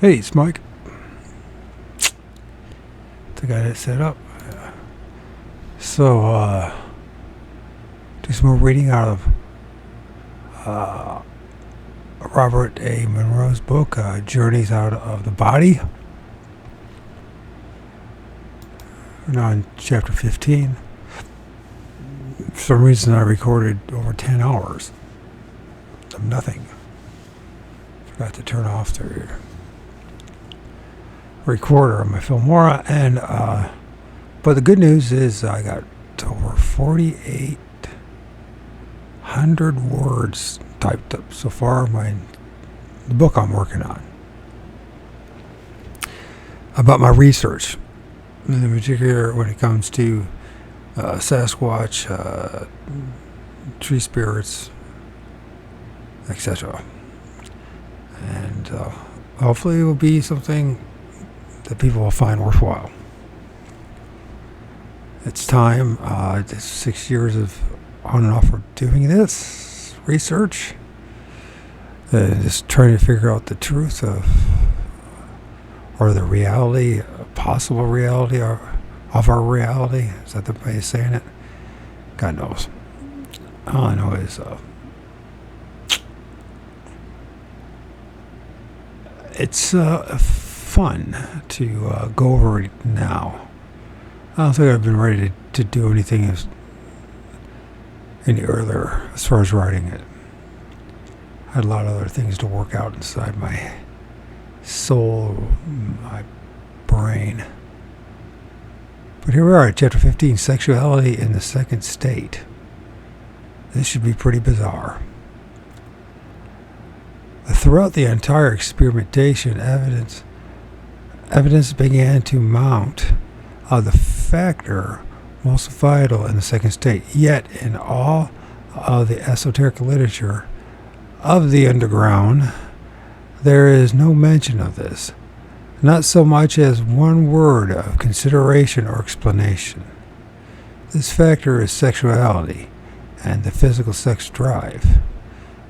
Hey, it's Mike. The guy that set up. So, do some more reading out of Robert A. Monroe's book, Journeys Out of the Body. We're now in chapter 15. For some reason, I recorded over 10 hours of nothing. Forgot to turn off the recorder on my Filmora, and but the good news is I got over 4,800 words typed up so far. The book I'm working on about my research, in particular when it comes to Sasquatch, tree spirits, etc. And hopefully it will be something that people will find worthwhile. It's time. It's 6 years of on and off of doing this research, just trying to figure out the truth of, or the reality, possible reality of our reality. Is that the way of saying it? God knows. All I know is it's fun to go over it now. I don't think I've been ready to do anything any earlier as far as writing it. I had a lot of other things to work out inside my soul, my brain. But here we are at chapter 15, Sexuality in the Second State. This should be pretty bizarre. Throughout the entire experimentation, evidence began to mount of the factor most vital in the second state. Yet, in all of the esoteric literature of the underground, there is no mention of this, not so much as one word of consideration or explanation. This factor is sexuality and the physical sex drive.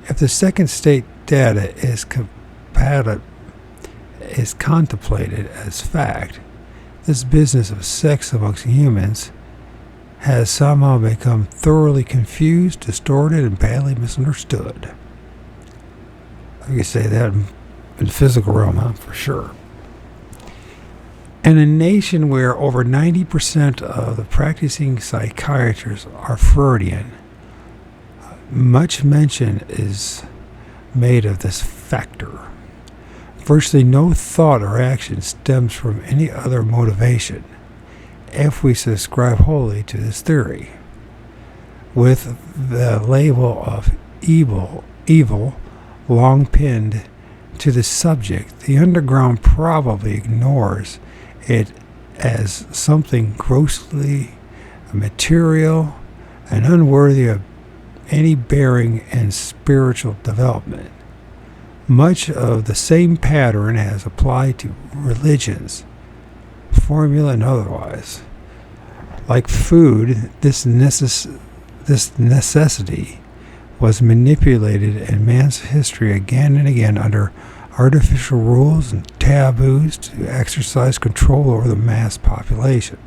If the second state data is contemplated as fact, this business of sex amongst humans has somehow become thoroughly confused, distorted, and badly misunderstood. I can say that in the physical realm, for sure. In a nation where over 90% of the practicing psychiatrists are Freudian, much mention is made of this factor. Virtually no thought or action stems from any other motivation, if we subscribe wholly to this theory. With the label of evil long pinned to the subject, the underground probably ignores it as something grossly material and unworthy of any bearing in spiritual development. Much of the same pattern has applied to religions, formula and otherwise. Like food, this necessity was manipulated in man's history again and again under artificial rules and taboos to exercise control over the mass population.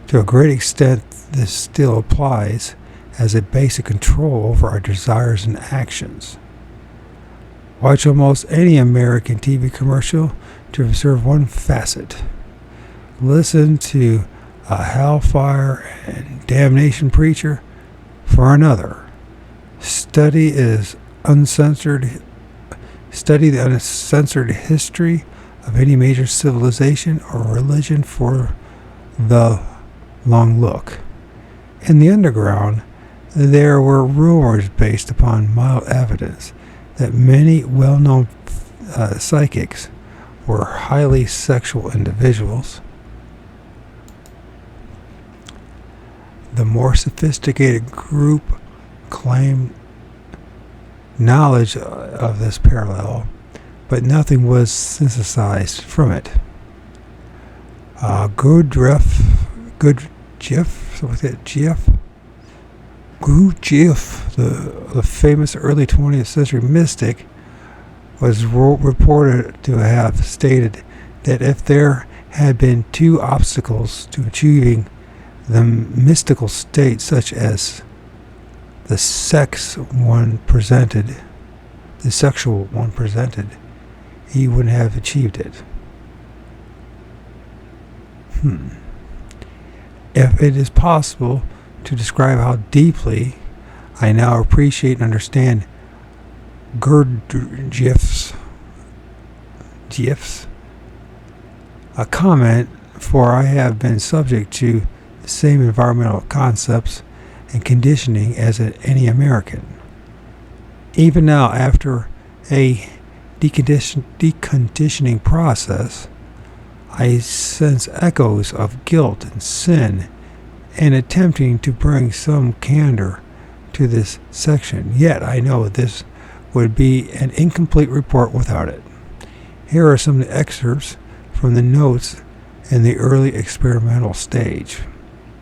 To a great extent, this still applies as a basic control over our desires and actions. Watch almost any American TV commercial to observe one facet. Listen to a hellfire and damnation preacher for another. Study the uncensored history of any major civilization or religion for the long look. In the underground, there were rumors based upon mild evidence that many well-known psychics were highly sexual individuals. The more sophisticated group claimed knowledge of this parallel, but nothing was synthesized from it. Gurdjieff, the famous early 20th century mystic, was reported to have stated that if there had been two obstacles to achieving the mystical state, such as the sexual one presented, he wouldn't have achieved it. If it is possible to describe how deeply I now appreciate and understand Gurdjieff's a comment, for I have been subject to the same environmental concepts and conditioning as any American. Even now, after a deconditioning process, I sense echoes of guilt and sin in attempting to bring some candor to this section. Yet I know this would be an incomplete report without it. Here are some of the excerpts from the notes in the early experimental stage.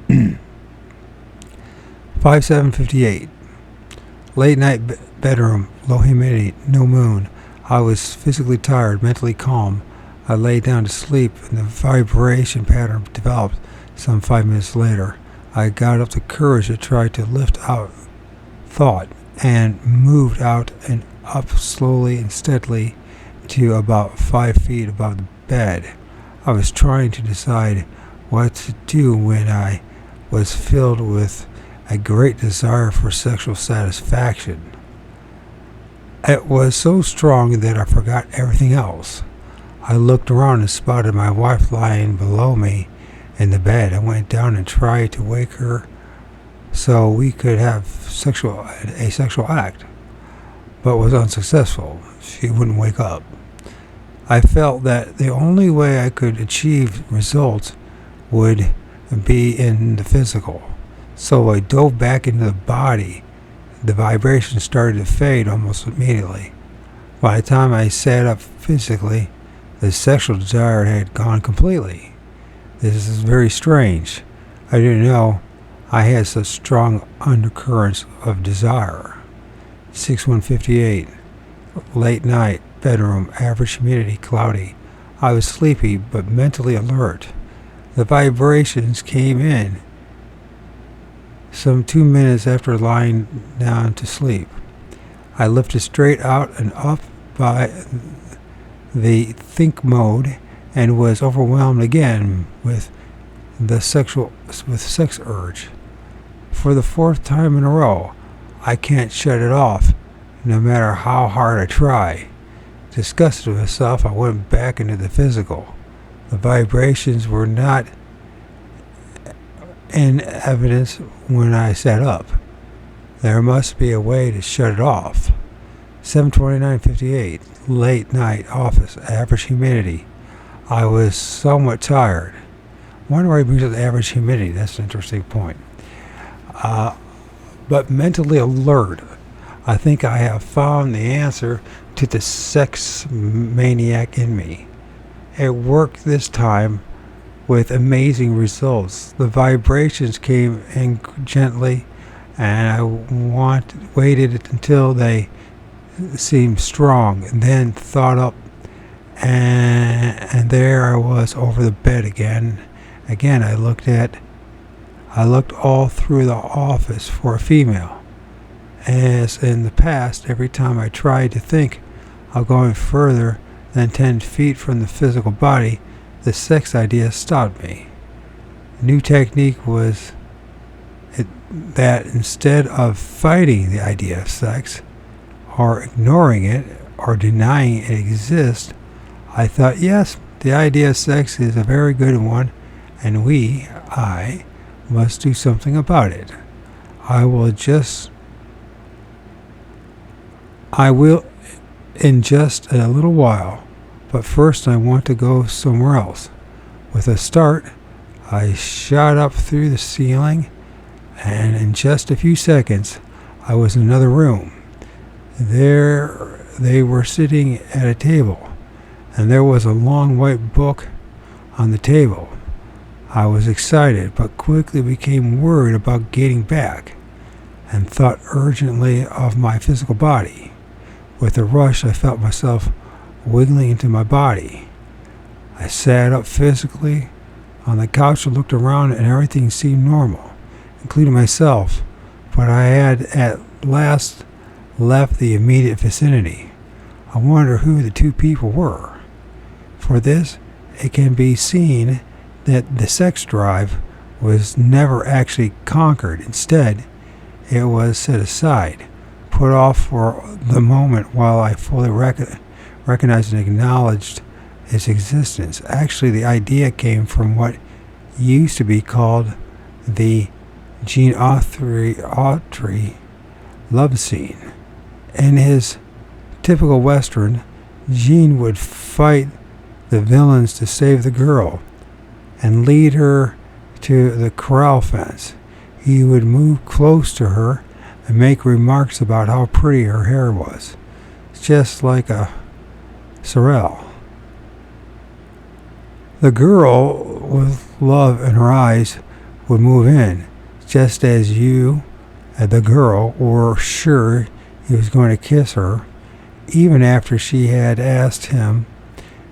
5758. Late night bedroom, low humidity, no moon. I was physically tired, mentally calm. I lay down to sleep, and the vibration pattern developed some 5 minutes later. I got up the courage to try to lift out thought and moved out and up slowly and steadily to about 5 feet above the bed. I was trying to decide what to do when I was filled with a great desire for sexual satisfaction. It was so strong that I forgot everything else. I looked around and spotted my wife lying below me in the bed. I went down and tried to wake her so we could have a sexual act, but was unsuccessful. She wouldn't wake up. I felt that the only way I could achieve results would be in the physical. So I dove back into the body. The vibration started to fade almost immediately. By the time I sat up physically, the sexual desire had gone completely. This is very strange. I didn't know I had such strong undercurrents of desire. 6158. Late night, bedroom, average humidity, cloudy. I was sleepy but mentally alert. The vibrations came in some 2 minutes after lying down to sleep. I lifted straight out and up by the think mode and was overwhelmed again with sex urge. For the 4th time in a row, I can't shut it off, no matter how hard I try. Disgusted with myself, I went back into the physical. The vibrations were not in evidence when I sat up. There must be a way to shut it off. 729.58. Late night office, average humidity. I was somewhat tired. Wonder why he brings up the average humidity. That's an interesting point. But mentally alert. I think I have found the answer to the sex maniac in me. It worked this time with amazing results. The vibrations came in gently, and I waited until they seemed strong, and then thought up, and there I was over the bed again. Again, I looked all through the office for a female. As in the past, every time I tried to think of going further than 10 feet from the physical body, the sex idea stopped me. The new technique was that instead of fighting the idea of sex, or ignoring it, or denying it exists, I thought, yes, the idea of sex is a very good one, and I must do something about it. I will in just a little while, but first I want to go somewhere else. With a start, I shot up through the ceiling, and in just a few seconds, I was in another room. There they were sitting at a table, and there was a long white book on the table. I was excited, but quickly became worried about getting back, and thought urgently of my physical body, With a rush, I felt myself wiggling into my body. I sat up physically on the couch and looked around, and everything seemed normal, including myself, but I had at last left the immediate vicinity. I wonder who the two people were. For this, it can be seen that the sex drive was never actually conquered. Instead, it was set aside, put off for the moment while I fully recognized and acknowledged its existence. Actually, the idea came from what used to be called the Gene Autry love scene. In his typical Western, Gene would fight the villains to save the girl and lead her to the corral fence. He would move close to her and make remarks about how pretty her hair was, just like a sorrel. The girl, with love in her eyes, would move in, just as you and the girl were sure he was going to kiss her. Even after she had asked him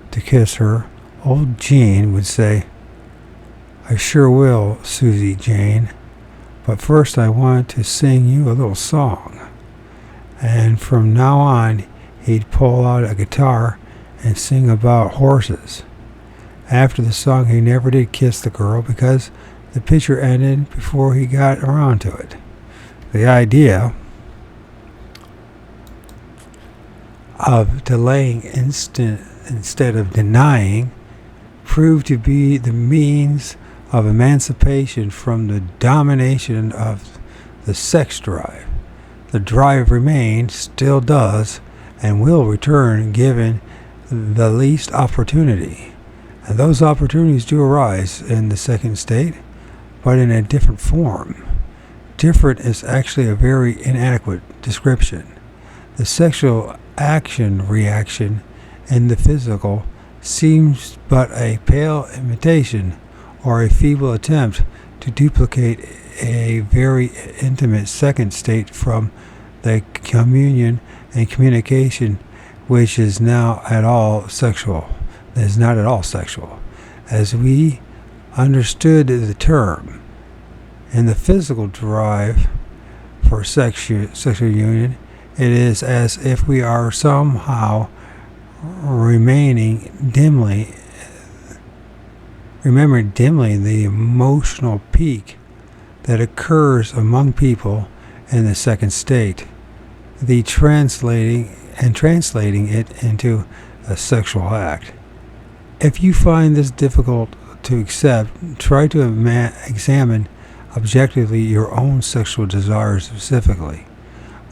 to kiss her, old Gene would say, "I sure will, Susie Jane, but first I want to sing you a little song." And from now on, he'd pull out a guitar and sing about horses. After the song, he never did kiss the girl because the picture ended before he got around to it. The idea of delaying instead of denying proved to be the means of emancipation from the domination of the sex drive. The drive remained, still does, and will return given the least opportunity. And those opportunities do arise in the second state, but in a different form. Different is actually a very inadequate description. The sexual action-reaction in the physical seems but a pale imitation or a feeble attempt to duplicate a very intimate second state from the communion and communication which is not at all sexual. As we understood the term, in the physical drive for sexual union, it is as if we are somehow remembering dimly the emotional peak that occurs among people in the second state, translating it into a sexual act. If you find this difficult to accept, try to examine objectively your own sexual desires specifically,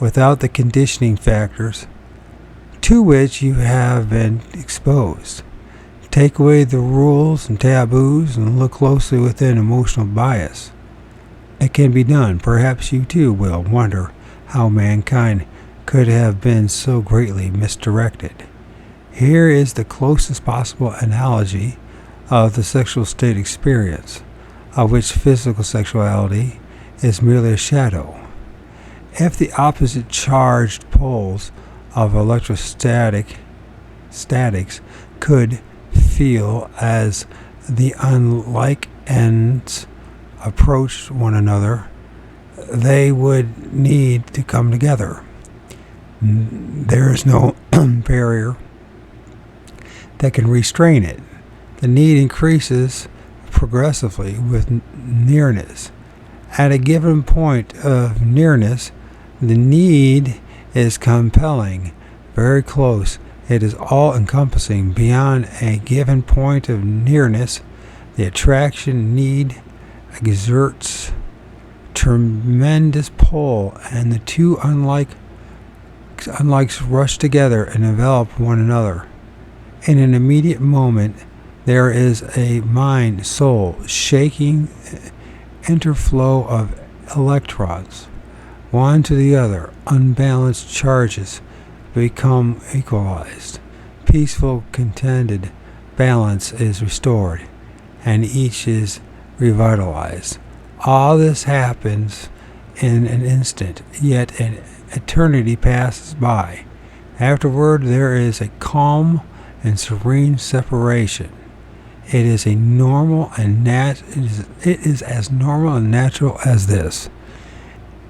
without the conditioning factors to which you have been exposed. Take away the rules and taboos and look closely within emotional bias. It can be done. Perhaps you too will wonder how mankind could have been so greatly misdirected. Here is the closest possible analogy of the sexual state experience, of which physical sexuality is merely a shadow. If the opposite charged poles of electrostatics could feel as the unlike ends approached one another, they would need to come together. There is no barrier that can restrain it. The need increases progressively with nearness. At a given point of nearness, the need is compelling, very close. It is all-encompassing. Beyond a given point of nearness, the attraction need exerts tremendous pull, and the two unlikes rush together and envelop one another. In an immediate moment, there is a mind-soul shaking interflow of electrons, one to the other. Unbalanced charges become equalized. Peaceful, contented balance is restored, and each is revitalized. All this happens in an instant, yet an eternity passes by, Afterward, there is a calm and serene separation. It is a normal and it is as normal and natural as this.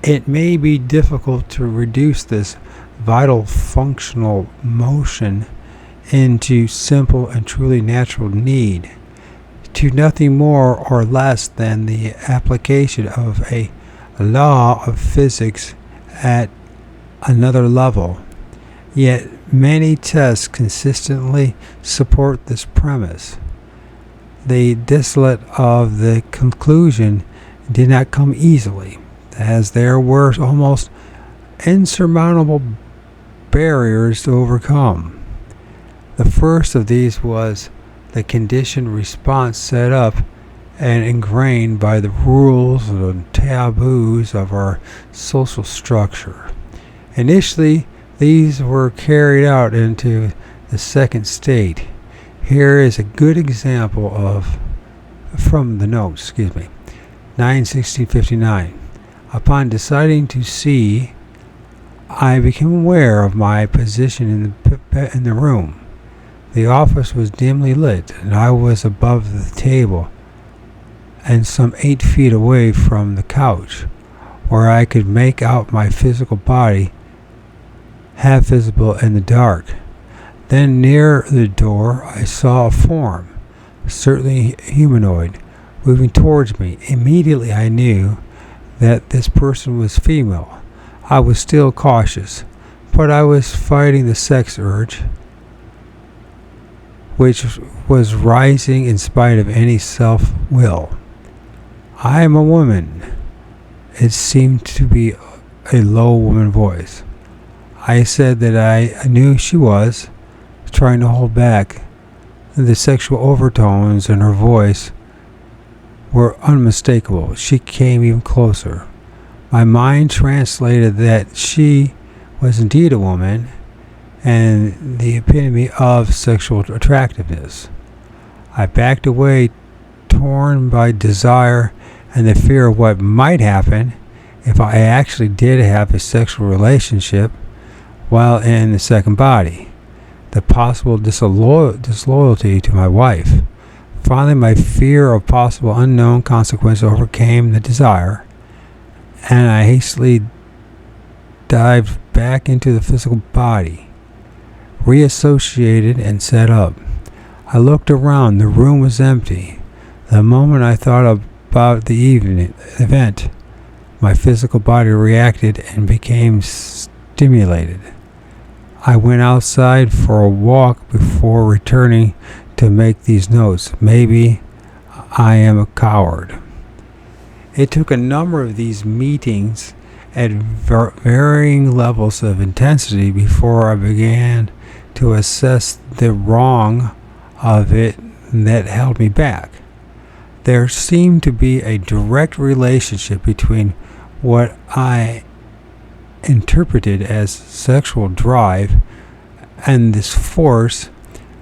It may be difficult to reduce this vital functional motion into simple and truly natural need to nothing more or less than the application of a law of physics at another level. Yet many tests consistently support this premise. The distillate of the conclusion did not come easily, as there were almost insurmountable barriers to overcome. The first of these was the conditioned response set up and ingrained by the rules and taboos of our social structure. Initially, these were carried out into the second state. Here is a good example from the notes, 9/16/59. Upon deciding to see, I became aware of my position in the room. The office was dimly lit, and I was above the table and some 8 feet away from the couch, where I could make out my physical body half visible in the dark. Then near the door I saw a form, certainly humanoid, moving towards me. Immediately I knew that this person was female. I was still cautious, but I was fighting the sex urge, which was rising in spite of any self-will. I am a woman. It seemed to be a low woman voice. I said that I knew she was, trying to hold back. The sexual overtones in her voice were unmistakable. She came even closer. My mind translated that she was indeed a woman and the epitome of sexual attractiveness. I backed away, torn by desire and the fear of what might happen if I actually did have a sexual relationship while in the second body. The possible disloyalty to my wife. Finally, my fear of possible unknown consequences overcame the desire, and I hastily dived back into the physical body, reassociated and set up. I looked around. The room was empty. The moment I thought about the event, my physical body reacted and became stimulated. I went outside for a walk before returning to make these notes. Maybe I am a coward. It took a number of these meetings at varying levels of intensity before I began to assess the wrong of it that held me back. There seemed to be a direct relationship between what I interpreted as sexual drive and this force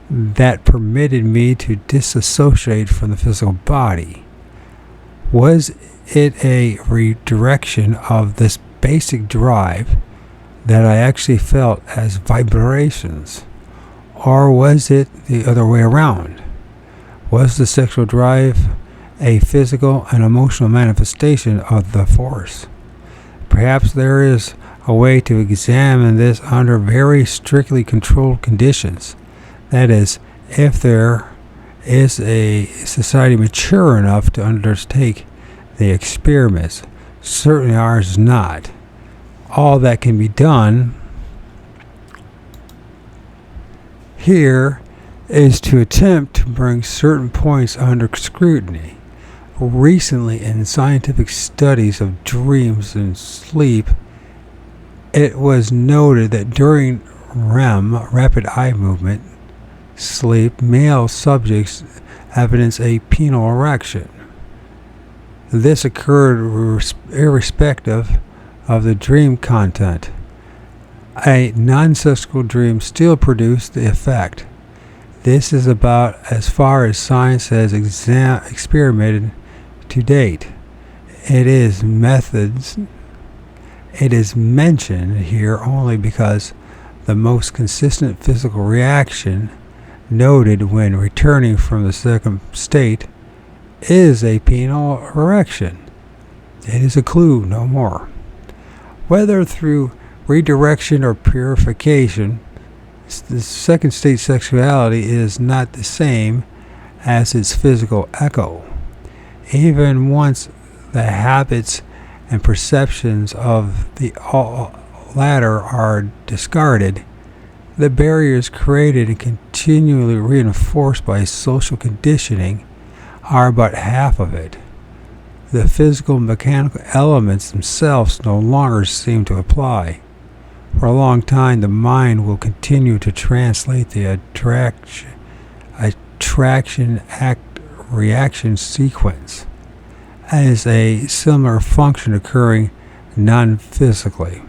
that permitted me to disassociate from the physical body. Was it a redirection of this basic drive that I actually felt as vibrations, or was it the other way around? Was the sexual drive a physical and emotional manifestation of the force? Perhaps there is a way to examine this under very strictly controlled conditions. That is, if there is a society mature enough to undertake the experiments. Certainly ours is not. All that can be done here is to attempt to bring certain points under scrutiny. Recently, in scientific studies of dreams and sleep, it was noted that during REM, rapid eye movement, sleep, male subjects evidence a penile erection. This occurred irrespective of the dream content. A non-sexual dream still produced the effect. This is about as far as science has experimented to date. It is mentioned here only because The most consistent physical reaction noted when returning from the second state is a penile erection. It is a clue, no more. Whether through redirection or purification, the second state sexuality is not the same as its physical echo. Even once the habits and perceptions of the latter are discarded, the barriers created and continually reinforced by social conditioning are but half of it. The physical and mechanical elements themselves no longer seem to apply. For a long time, the mind will continue to translate the attraction act reaction sequence as a similar function occurring non-physically.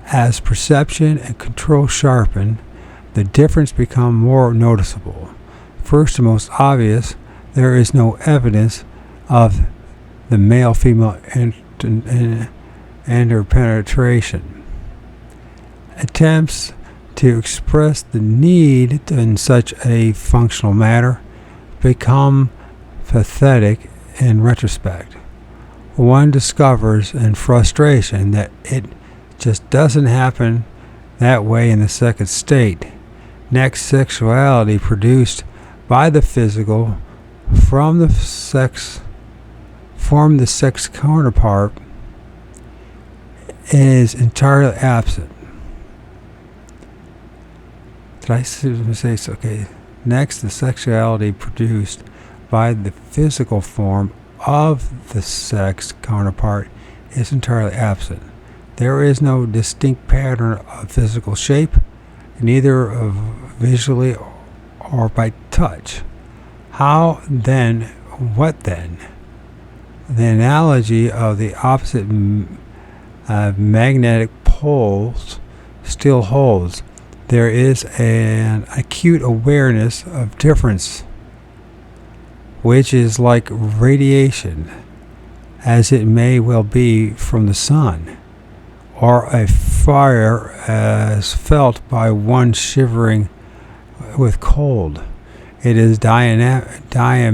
As perception and control sharpen, the difference becomes more noticeable. First and most obvious, there is no evidence of the male-female interpenetration. Attempts to express the need in such a functional matter become pathetic in retrospect. One discovers in frustration that it just doesn't happen that way in the second state. Next, sexuality produced by the physical from the sex counterpart is entirely absent. Did I say so? Okay. Next, the sexuality produced by the physical form of the sex counterpart is entirely absent. There is no distinct pattern of physical shape, neither visually or by touch. How then? What then? The analogy of the opposite magnetic poles still holds. There is an acute awareness of difference, which is like radiation, as it may well be from the sun, or a fire as felt by one shivering with cold. It is dynamic. I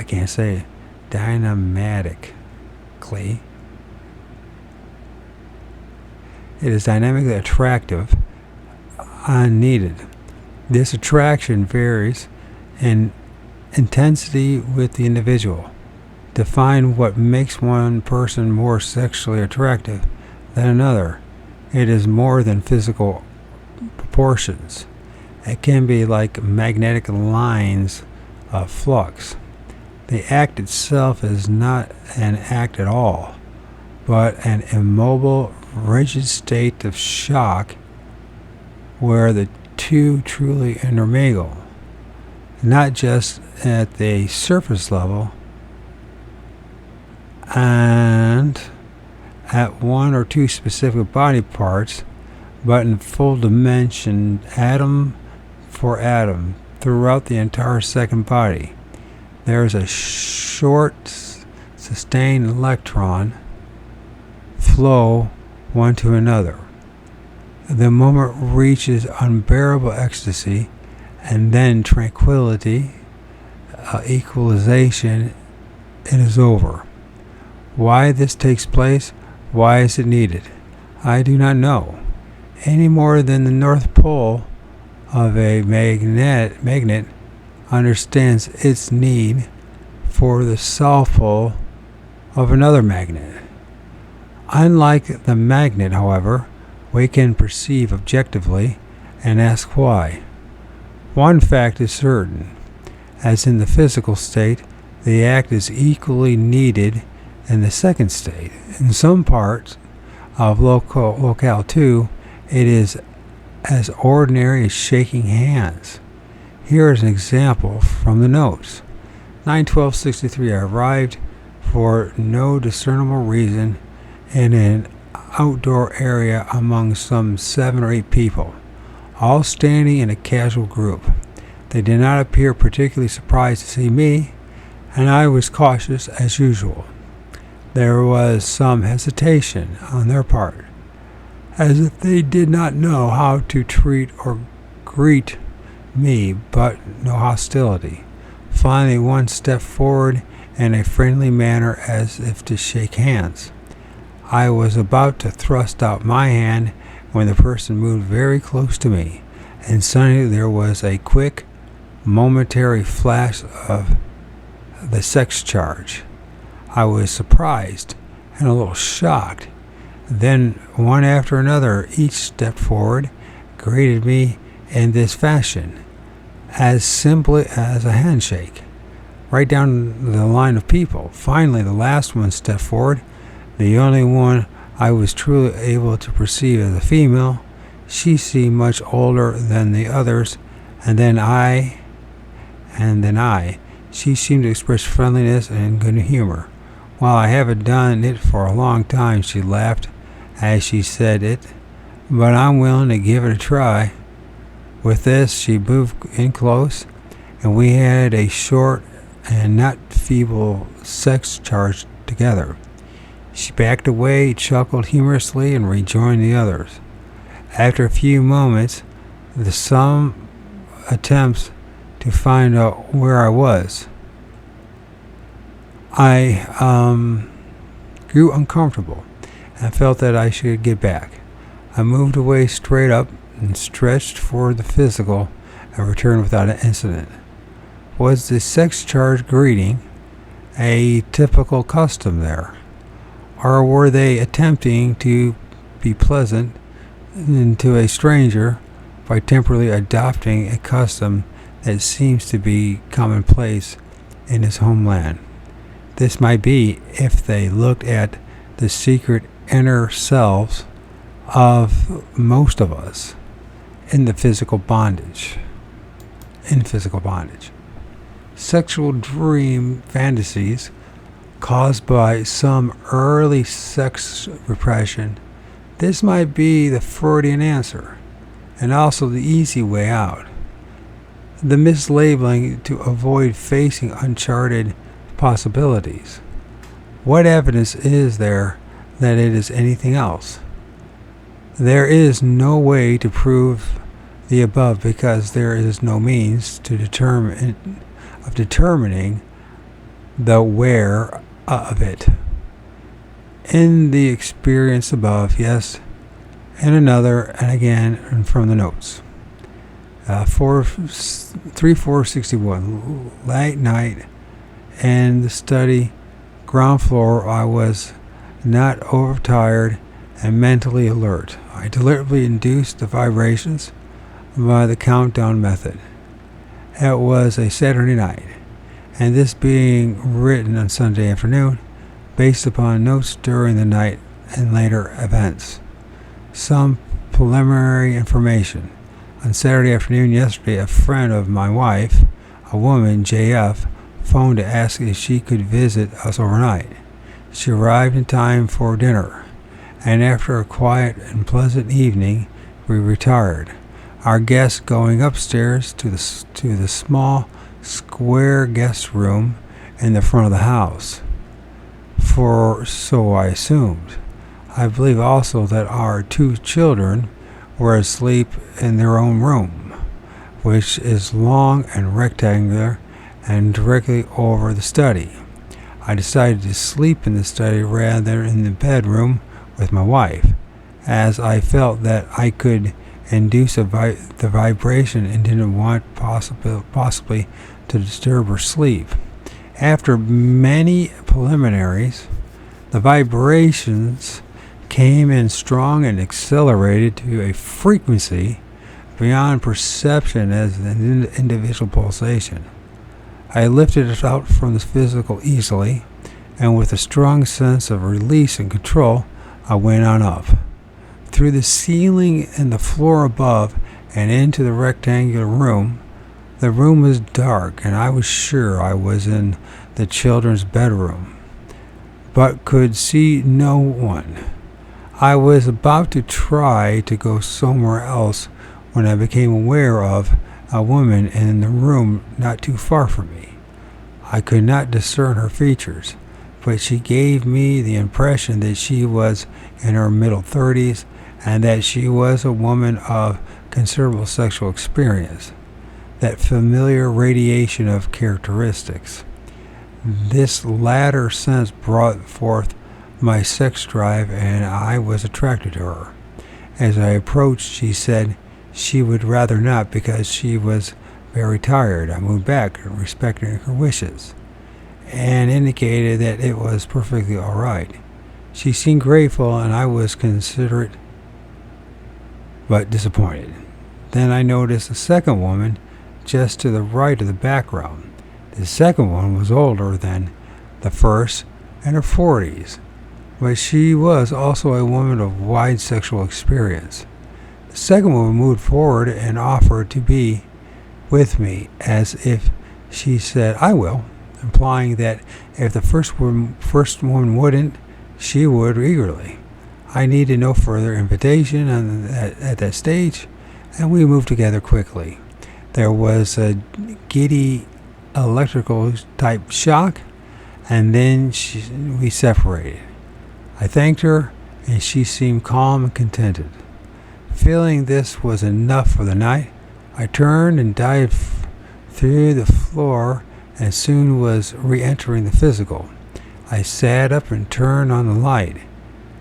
can't say it. Dynamatically. It is dynamically attractive, unneeded. This attraction varies in intensity with the individual. Define what makes one person more sexually attractive than another. It is more than physical proportions. It can be like magnetic lines of flux. The act itself is not an act at all, but an immobile, rigid state of shock where the two truly intermingle, not just at the surface level and at one or two specific body parts, but in full dimension, atom for atom, throughout the entire second body. There is a short, sustained electron flow one to another. The moment reaches unbearable ecstasy, and then tranquility, equalization, it is over. Why this takes place, why is it needed? I do not know, any more than the North Pole of a magnet understands its need for the South Pole of another magnet. Unlike the magnet, however, we can perceive objectively and ask why. One fact is certain. As in the physical state, the act is equally needed in the second state. In some parts of locale 2, it is as ordinary as shaking hands. Here is an example from the notes. 9/12/63, I arrived for no discernible reason in an outdoor area among some 7 or 8 people, all standing in a casual group. They did not appear particularly surprised to see me, and I was cautious as usual. There was some hesitation on their part, as if they did not know how to treat or greet me, but no hostility. Finally, one stepped forward in a friendly manner as if to shake hands. I was about to thrust out my hand when the person moved very close to me, and suddenly there was a quick, momentary flash of the sex charge. I was surprised and a little shocked. Then, one after another, each stepped forward, greeted me in this fashion, as simply as a handshake, right down the line of people. Finally, the last one stepped forward, the only one I was truly able to perceive as a female. She seemed much older than the others, and then I. She seemed to express friendliness and good humor. While I haven't done it for a long time, she laughed as she said it, but I'm willing to give it a try. With this, she moved in close, and we had a short and not feeble sex charge together. She backed away, chuckled humorously, and rejoined the others. After a few moments, some attempts to find out where I was, I grew uncomfortable and felt that I should get back. I moved away straight up and stretched for the physical and returned without an incident. Was the sex charge greeting a typical custom there? Or were they attempting to be pleasant to a stranger by temporarily adopting a custom that seems to be commonplace in his homeland? This might be if they looked at the secret inner selves of most of us in physical bondage. Sexual dream fantasies caused by some early sex repression. This might be the Freudian answer, and also the easy way out. The mislabeling to avoid facing uncharted possibilities. What evidence is there that it is anything else? There is no way to prove the above because there is no means to determining the where of it. In the experience above, yes, and another, and again, and from the notes. 3461, late night, and the study, ground floor. I was not overtired and mentally alert. I deliberately induced the vibrations by the countdown method. It was a Saturday night, and this being written on Sunday afternoon, based upon notes during the night and later events. Some preliminary information. On Saturday afternoon yesterday, a friend of my wife, a woman, JF, phoned to ask if she could visit us overnight. She arrived in time for dinner, and after a quiet and pleasant evening, we retired. Our guest going upstairs to the small square guest room in the front of the house. For so I assumed. I believe also that our two children were asleep in their own room, which is long and rectangular and directly over the study. I decided to sleep in the study rather than in the bedroom with my wife, as I felt that I could induce the vibration and didn't want possibly to disturb her sleep. After many preliminaries, the vibrations came in strong and accelerated to a frequency beyond perception as an individual pulsation. I lifted it out from the physical easily, and with a strong sense of release and control, I went on up. Through the ceiling and the floor above and into the rectangular room. The room was dark, and I was sure I was in the children's bedroom, but could see no one. I was about to try to go somewhere else when I became aware of a woman in the room not too far from me. I could not discern her features, but she gave me the impression that she was in her middle 30s and that she was a woman of considerable sexual experience, that familiar radiation of characteristics. This latter sense brought forth my sex drive, and I was attracted to her. As I approached, she said she would rather not because she was very tired. I moved back, respecting her wishes, and indicated that it was perfectly all right. She seemed grateful, and I was considerate but disappointed. Then I noticed a second woman just to the right of the background. The second one was older than the first, in her 40s, but she was also a woman of wide sexual experience. The second woman moved forward and offered to be with me, as if she said, "I will," implying that if the first woman wouldn't, she would eagerly. I needed no further invitation at that stage, and we moved together quickly. There was a giddy electrical type shock, and then we separated. I thanked her, and she seemed calm and contented. Feeling this was enough for the night, I turned and dived through the floor and soon was re-entering the physical. I sat up and turned on the light.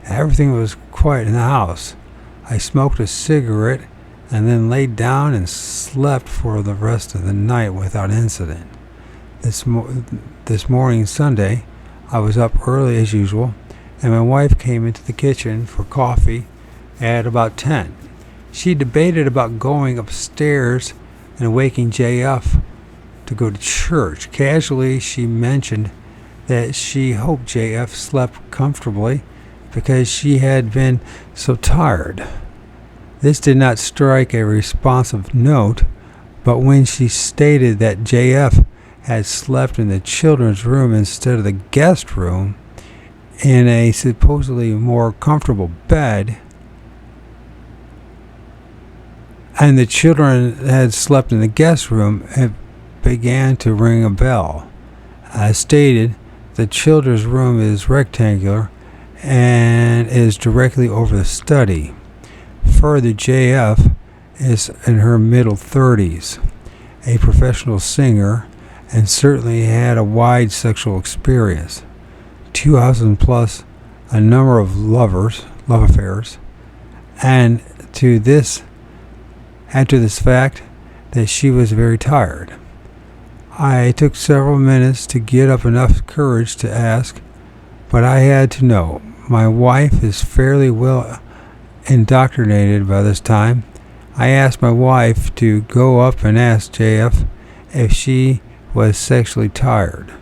Everything was quiet in the house. I smoked a cigarette and then laid down and slept for the rest of the night without incident. This morning, Sunday, I was up early as usual, and my wife came into the kitchen for coffee at about 10. She debated about going upstairs and waking JF to go to church. Casually, she mentioned that she hoped JF slept comfortably because she had been so tired. This did not strike a responsive note, but when she stated that JF had slept in the children's room instead of the guest room in a supposedly more comfortable bed, and the children had slept in the guest room, it began to ring a bell. As stated, the children's room is rectangular and is directly over the study. Further, JF is in her middle 30s, a professional singer, and certainly had a wide sexual experience, 2,000 plus, a number of love affairs, and to this fact that she was very tired. I took several minutes to get up enough courage to ask, but I had to know. My wife is fairly well indoctrinated by this time. I asked my wife to go up and ask JF if she was sexually tired.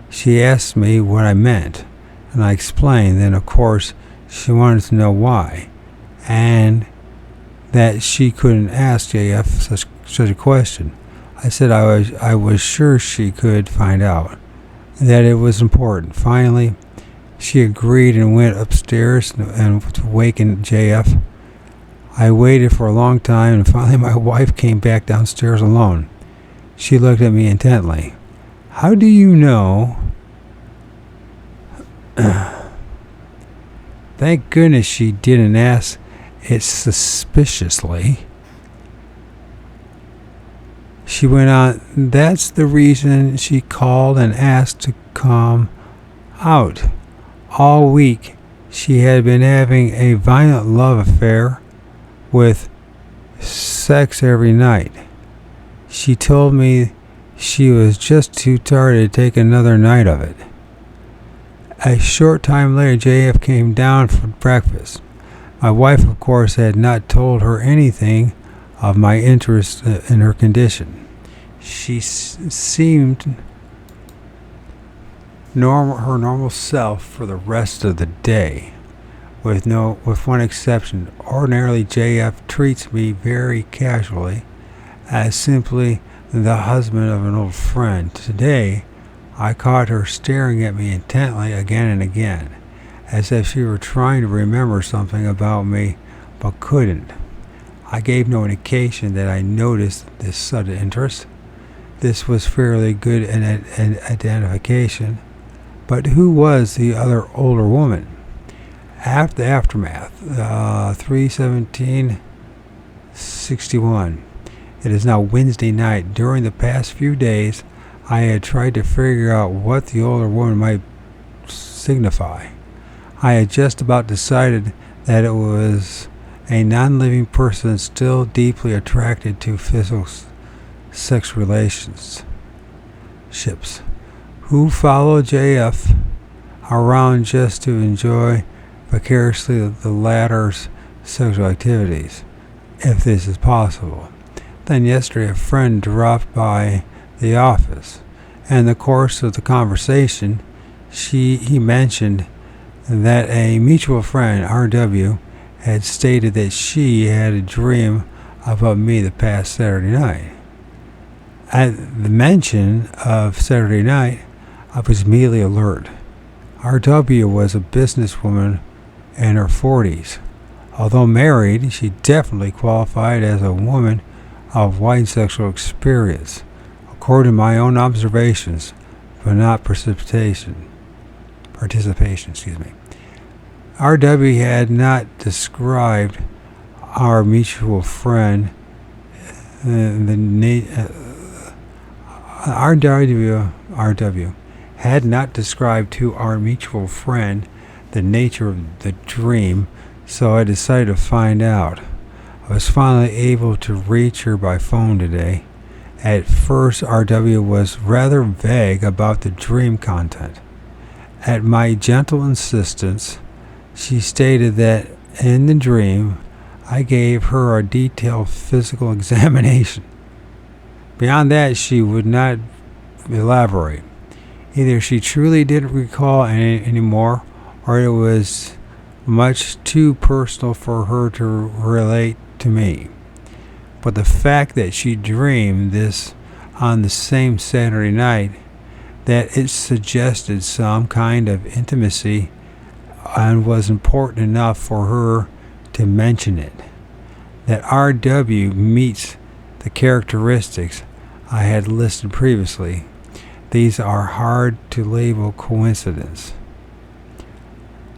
She asked me what I meant, and I explained. Then, of course, she wanted to know why, and that she couldn't ask JF such a question. I said I was sure she could find out, that it was important. Finally, she agreed and went upstairs and to waken JF. I waited for a long time, and finally my wife came back downstairs alone. She looked at me intently. "How do you know?" Thank goodness she didn't ask it suspiciously. She went on, "That's the reason she called and asked to come out. All week she had been having a violent love affair with sex every night. She told me she was just too tired to take another night of it." A short time later, JF came down for breakfast. My wife, of course, had not told her anything of my interest in her condition. She seemed her normal self for the rest of the day, with one exception. Ordinarily, JF treats me very casually, as simply the husband of an old friend. Today, I caught her staring at me intently again and again, as if she were trying to remember something about me, but couldn't. I gave no indication that I noticed this sudden interest. This was fairly good in identification. But who was the other older woman? After the aftermath, 3/17/61. It is now Wednesday night. During the past few days, I had tried to figure out what the older woman might signify. I had just about decided that it was a non-living person still deeply attracted to physical sex relationships, who followed JF around just to enjoy vicariously the latter's sexual activities, if this is possible. Then yesterday a friend dropped by the office. In the course of the conversation, he mentioned that a mutual friend, R.W., had stated that she had a dream about me the past Saturday night. At the mention of Saturday night, I was immediately alert. R.W. was a businesswoman in her 40s. Although married, she definitely qualified as a woman of wide sexual experience, according to my own observations, but not participation. R.W. had not described our mutual friend R.W. had not described to our mutual friend the nature of the dream, so I decided to find out. I was finally able to reach her by phone today. At first, R.W. was rather vague about the dream content. At my gentle insistence, she stated that in the dream, I gave her a detailed physical examination. Beyond that, she would not elaborate. Either she truly didn't recall anymore, or it was much too personal for her to relate to me. But the fact that she dreamed this on the same Saturday night, that it suggested some kind of intimacy and was important enough for her to mention it. That R.W. meets the characteristics I had listed previously. These are hard to label coincidence.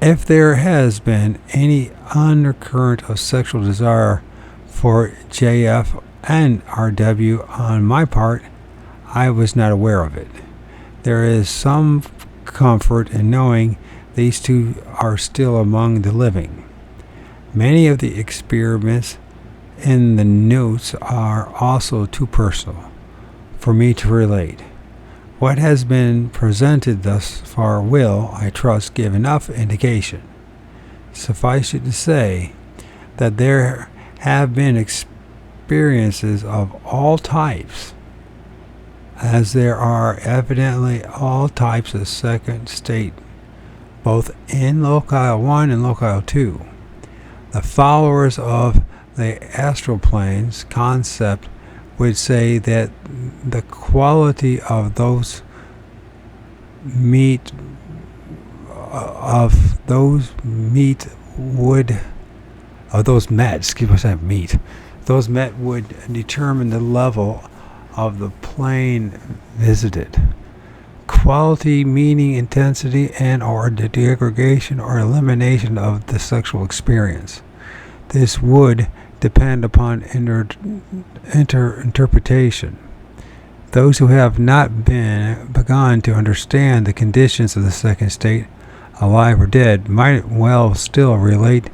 If there has been any undercurrent of sexual desire for JF and R.W. on my part, I was not aware of it. There is some comfort in knowing these two are still among the living. Many of the experiments in the notes are also too personal for me to relate. What has been presented thus far will, I trust, give enough indication. Suffice it to say that there have been experiences of all types, as there are evidently all types of second state, both in locale 1 and locale 2. The followers of the astral planes concept would say that the quality of those met would determine the level of the plane visited. Quality meaning intensity and or the degradation or elimination of the sexual experience. This would depend upon interpretation. Those who have not begun to understand the conditions of the second state, alive or dead, might well still relate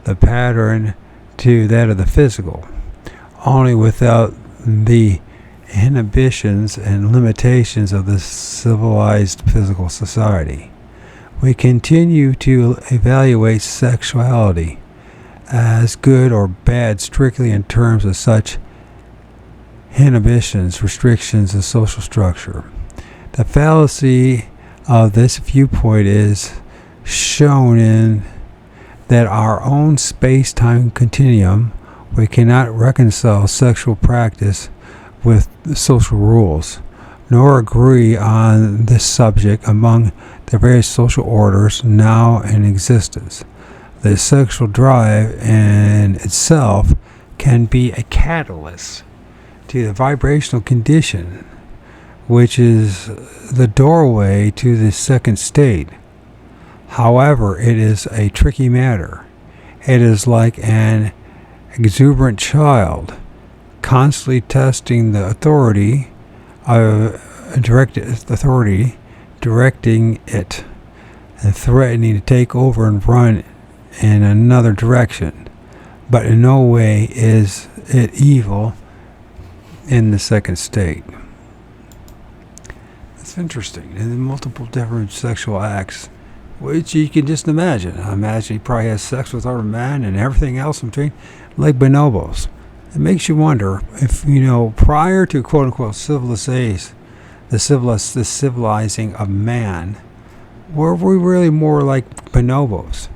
the pattern to that of the physical, only without the inhibitions and limitations of the civilized physical society. We continue to evaluate sexuality as good or bad strictly in terms of such inhibitions, restrictions, and social structure. The fallacy of this viewpoint is shown in that our own space-time continuum, we cannot reconcile sexual practice with the social rules, nor agree on this subject among the various social orders now in existence. The sexual drive in itself can be a catalyst to the vibrational condition which is the doorway to the second state. However, it is a tricky matter. It is like an exuberant child constantly testing the authority, directing it, and threatening to take over and run in another direction. But in no way is it evil in the second state. It's interesting. And multiple different sexual acts, which you can just imagine. I imagine he probably has sex with other men and everything else in between, like bonobos. It makes you wonder if, prior to quote-unquote civilization, the civilizing of man, were we really more like bonobos?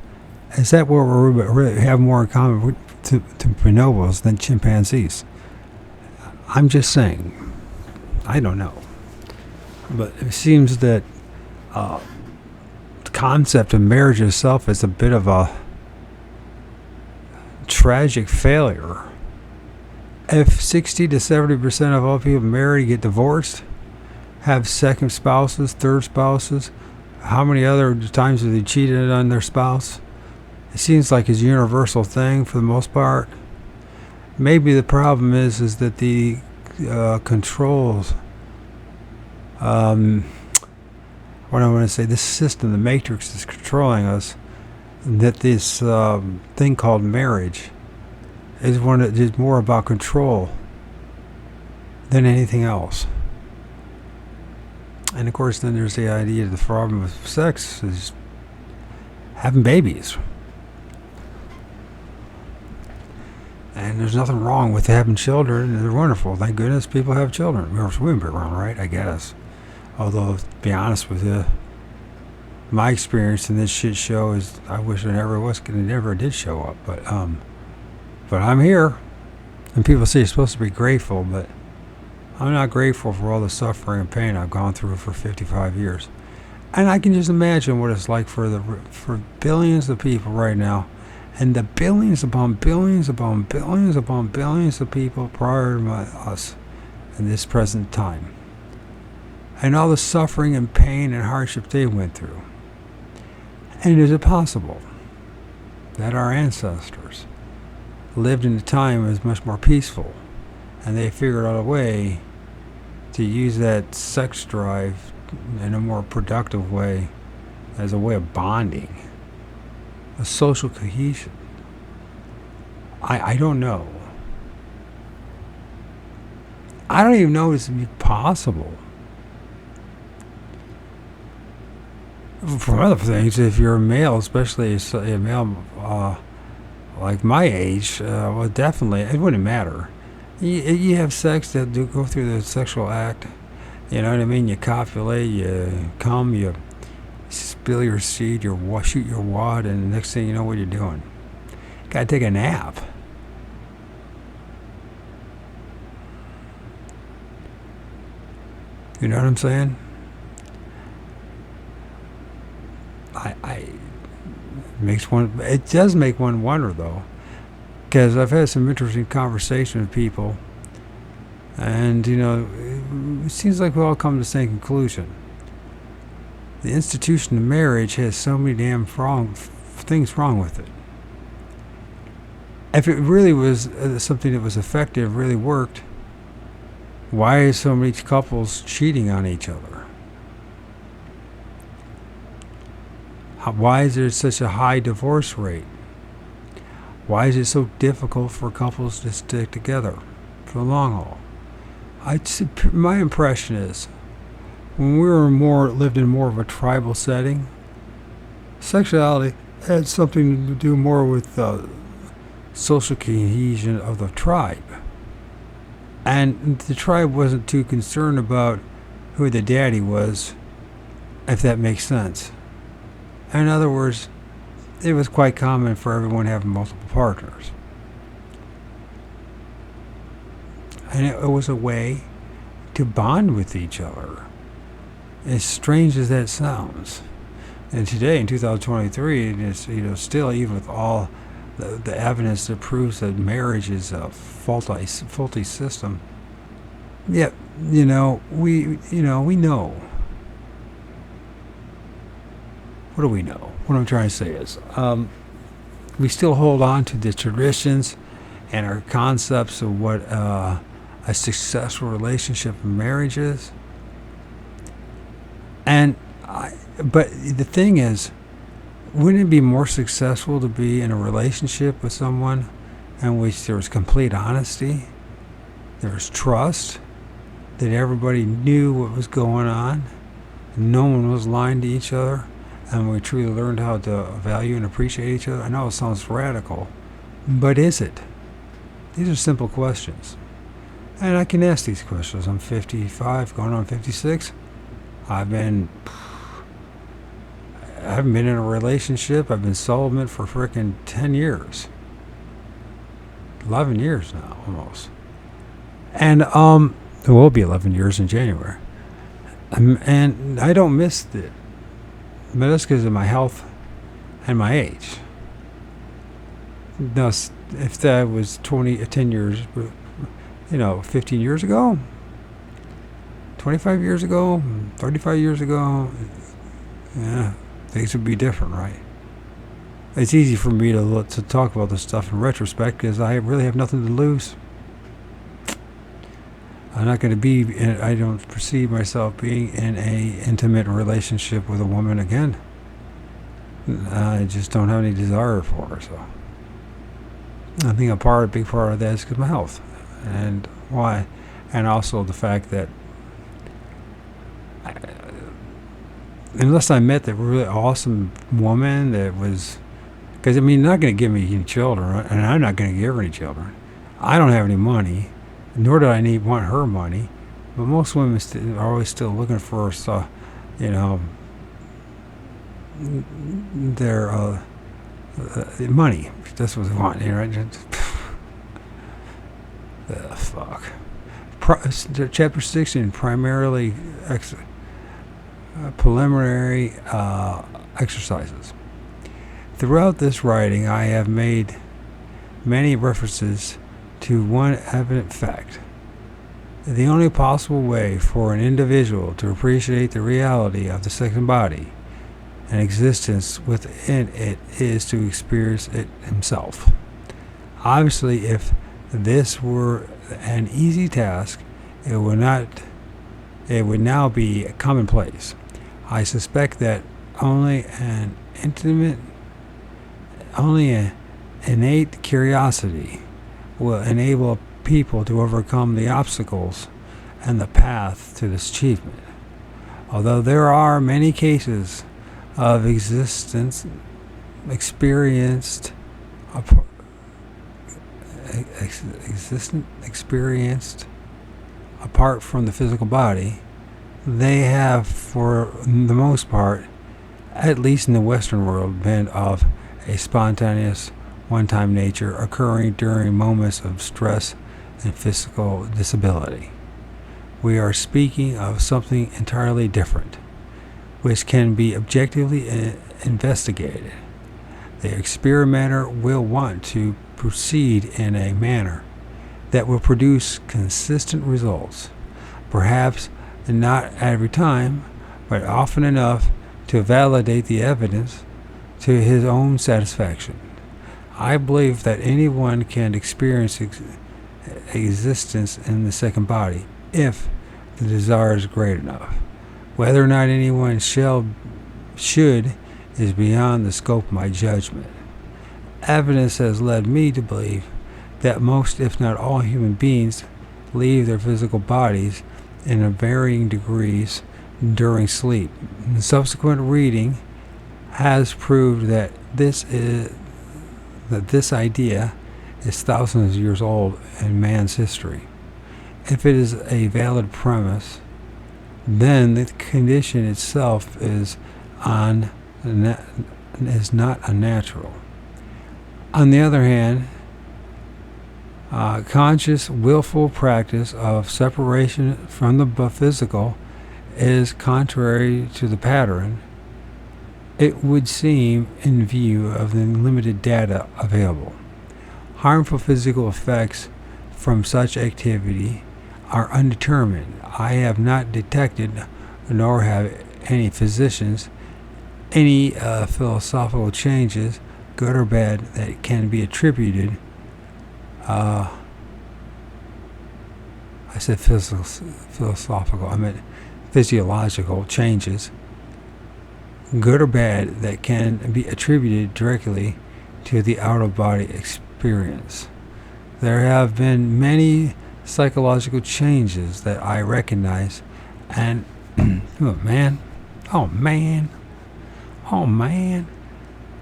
Is that where we really have more in common to bonobos than chimpanzees? I'm just saying. I don't know. But it seems that the concept of marriage itself is a bit of a tragic failure. If 60 to 70% of all people married get divorced, have second spouses, third spouses, how many other times have they cheated on their spouse? It seems like it's a universal thing for the most part. Maybe the problem is that the controls, what I want to say, this system, the matrix is controlling us, that this thing called marriage is one that is more about control than anything else. And of course, then there's the idea of the problem with sex is having babies. And there's nothing wrong with having children. They're wonderful. Thank goodness people have children. We wouldn't be around, right? I guess. Although, to be honest with you, my experience in this shit show is I wish it never did show up. But I'm here. And people say you're supposed to be grateful, but I'm not grateful for all the suffering and pain I've gone through for 55 years. And I can just imagine what it's like for billions of people right now, and the billions upon billions upon billions upon billions of people prior to us in this present time. And all the suffering and pain and hardship they went through. And is it possible that our ancestors lived in a time that was much more peaceful, and they figured out a way to use that sex drive in a more productive way as a way of bonding, a social cohesion? I don't know. I don't even know if it's possible. For other things, if you're a male, especially a male like my age, well, definitely, it wouldn't matter. You have sex that go through the sexual act. You know what I mean? You copulate, you come, you spill your seed, you shoot your wad, and the next thing you know, what you're doing? You gotta take a nap. You know what I'm saying? It does make one wonder, though, because I've had some interesting conversations with people, and it seems like we all come to the same conclusion. The institution of marriage has so many damn things wrong with it. If it really was something that was effective, really worked, why are so many couples cheating on each other? Why is there such a high divorce rate? Why is it so difficult for couples to stick together for the long haul? My impression is, when we lived in more of a tribal setting, sexuality had something to do more with the social cohesion of the tribe. And the tribe wasn't too concerned about who the daddy was, if that makes sense. In other words, it was quite common for everyone having multiple partners. And it was a way to bond with each other, as strange as that sounds. And today, in 2023, it's still, even with all the evidence that proves that marriage is a faulty system, yet we know. What do we know? What I'm trying to say is, we still hold on to the traditions and our concepts of what a successful relationship and marriage is. But the thing is, wouldn't it be more successful to be in a relationship with someone in which there was complete honesty, there was trust, that everybody knew what was going on, no one was lying to each other, and we truly learned how to value and appreciate each other? I know it sounds radical, but is it? These are simple questions. And I can ask these questions. I'm 55, going on 56. I haven't been in a relationship. I've been celibate for frickin' 10 years. 11 years now, almost. And it will be 11 years in January. And I don't miss it. But that's because of my health and my age. Now, if that was 10 years, 15 years ago, 25 years ago, 35 years ago, yeah, things would be different, right? It's easy for me to talk about this stuff in retrospect because I really have nothing to lose. I'm not going to be. I don't perceive myself being in a intimate relationship with a woman again. I just don't have any desire for her. So I think a big part of that is because of my health, and why, and also the fact that unless I met that really awesome woman that was, because they're not going to give me any children, right? And I'm not going to give her any children. I don't have any money. Nor do I want her money, but most women are always still looking for their money. That's what they want, right? Fuck. Chapter 16, primarily preliminary exercises. Throughout this writing, I have made many references to one evident fact. The only possible way for an individual to appreciate the reality of the second body and existence within it is to experience it himself. Obviously, if this were an easy task, it would now be commonplace. I suspect that only an innate curiosity will enable people to overcome the obstacles and the path to this achievement. Although there are many cases of existence experienced apart from the physical body, they have, for the most part, at least in the Western world, been of a spontaneous, one-time nature, occurring during moments of stress and physical disability. We are speaking of something entirely different, which can be objectively investigated. The experimenter will want to proceed in a manner that will produce consistent results, perhaps not every time, but often enough to validate the evidence to his own satisfaction. I believe that anyone can experience existence in the second body if the desire is great enough. Whether or not anyone should is beyond the scope of my judgment. Evidence has led me to believe that most, if not all, human beings leave their physical bodies in varying degrees during sleep. And subsequent reading has proved that this idea is thousands of years old in man's history. If it is a valid premise, then the condition itself is not unnatural. On the other hand, conscious, willful practice of separation from the physical is contrary to the pattern, it would seem, in view of the limited data available. Harmful physical effects from such activity are undetermined. I have not detected, nor have any physicians, any philosophical changes, good or bad, that can be attributed. I said philosophical, I meant physiological changes, good or bad, that can be attributed directly to the out-of-body experience. There have been many psychological changes that I recognize, and oh man,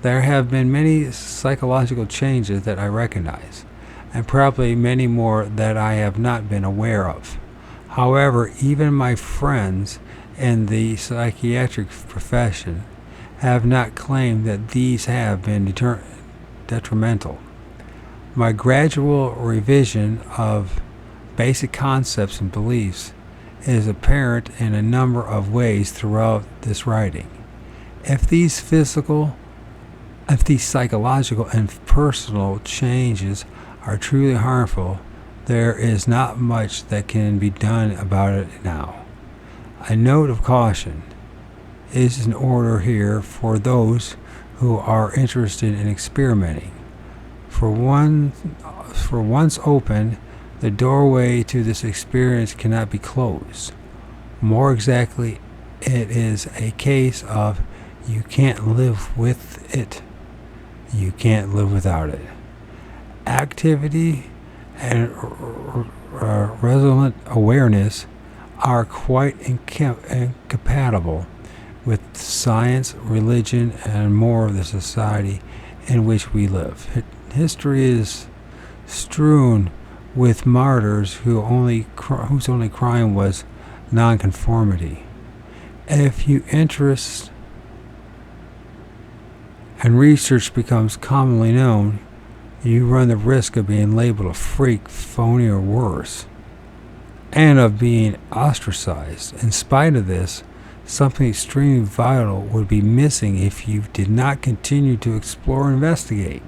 there have been many psychological changes that I recognize, and probably many more that I have not been aware of. However, even my friends in the psychiatric profession have not claimed that these have been detrimental. My gradual revision of basic concepts and beliefs is apparent in a number of ways throughout this writing. If these psychological and personal changes are truly harmful, there is not much that can be done about it now. A note of caution is in order here for those who are interested in experimenting. For once open, the doorway to this experience cannot be closed. More exactly, it is a case of you can't live with it. You can't live without it. Activity and resolute awareness are quite incompatible with science, religion, and more of the society in which we live. History is strewn with martyrs whose only crime was nonconformity. If your interest and research becomes commonly known, you run the risk of being labeled a freak, phony, or worse, and of being ostracized. In spite of this, something extremely vital would be missing if you did not continue to explore and investigate.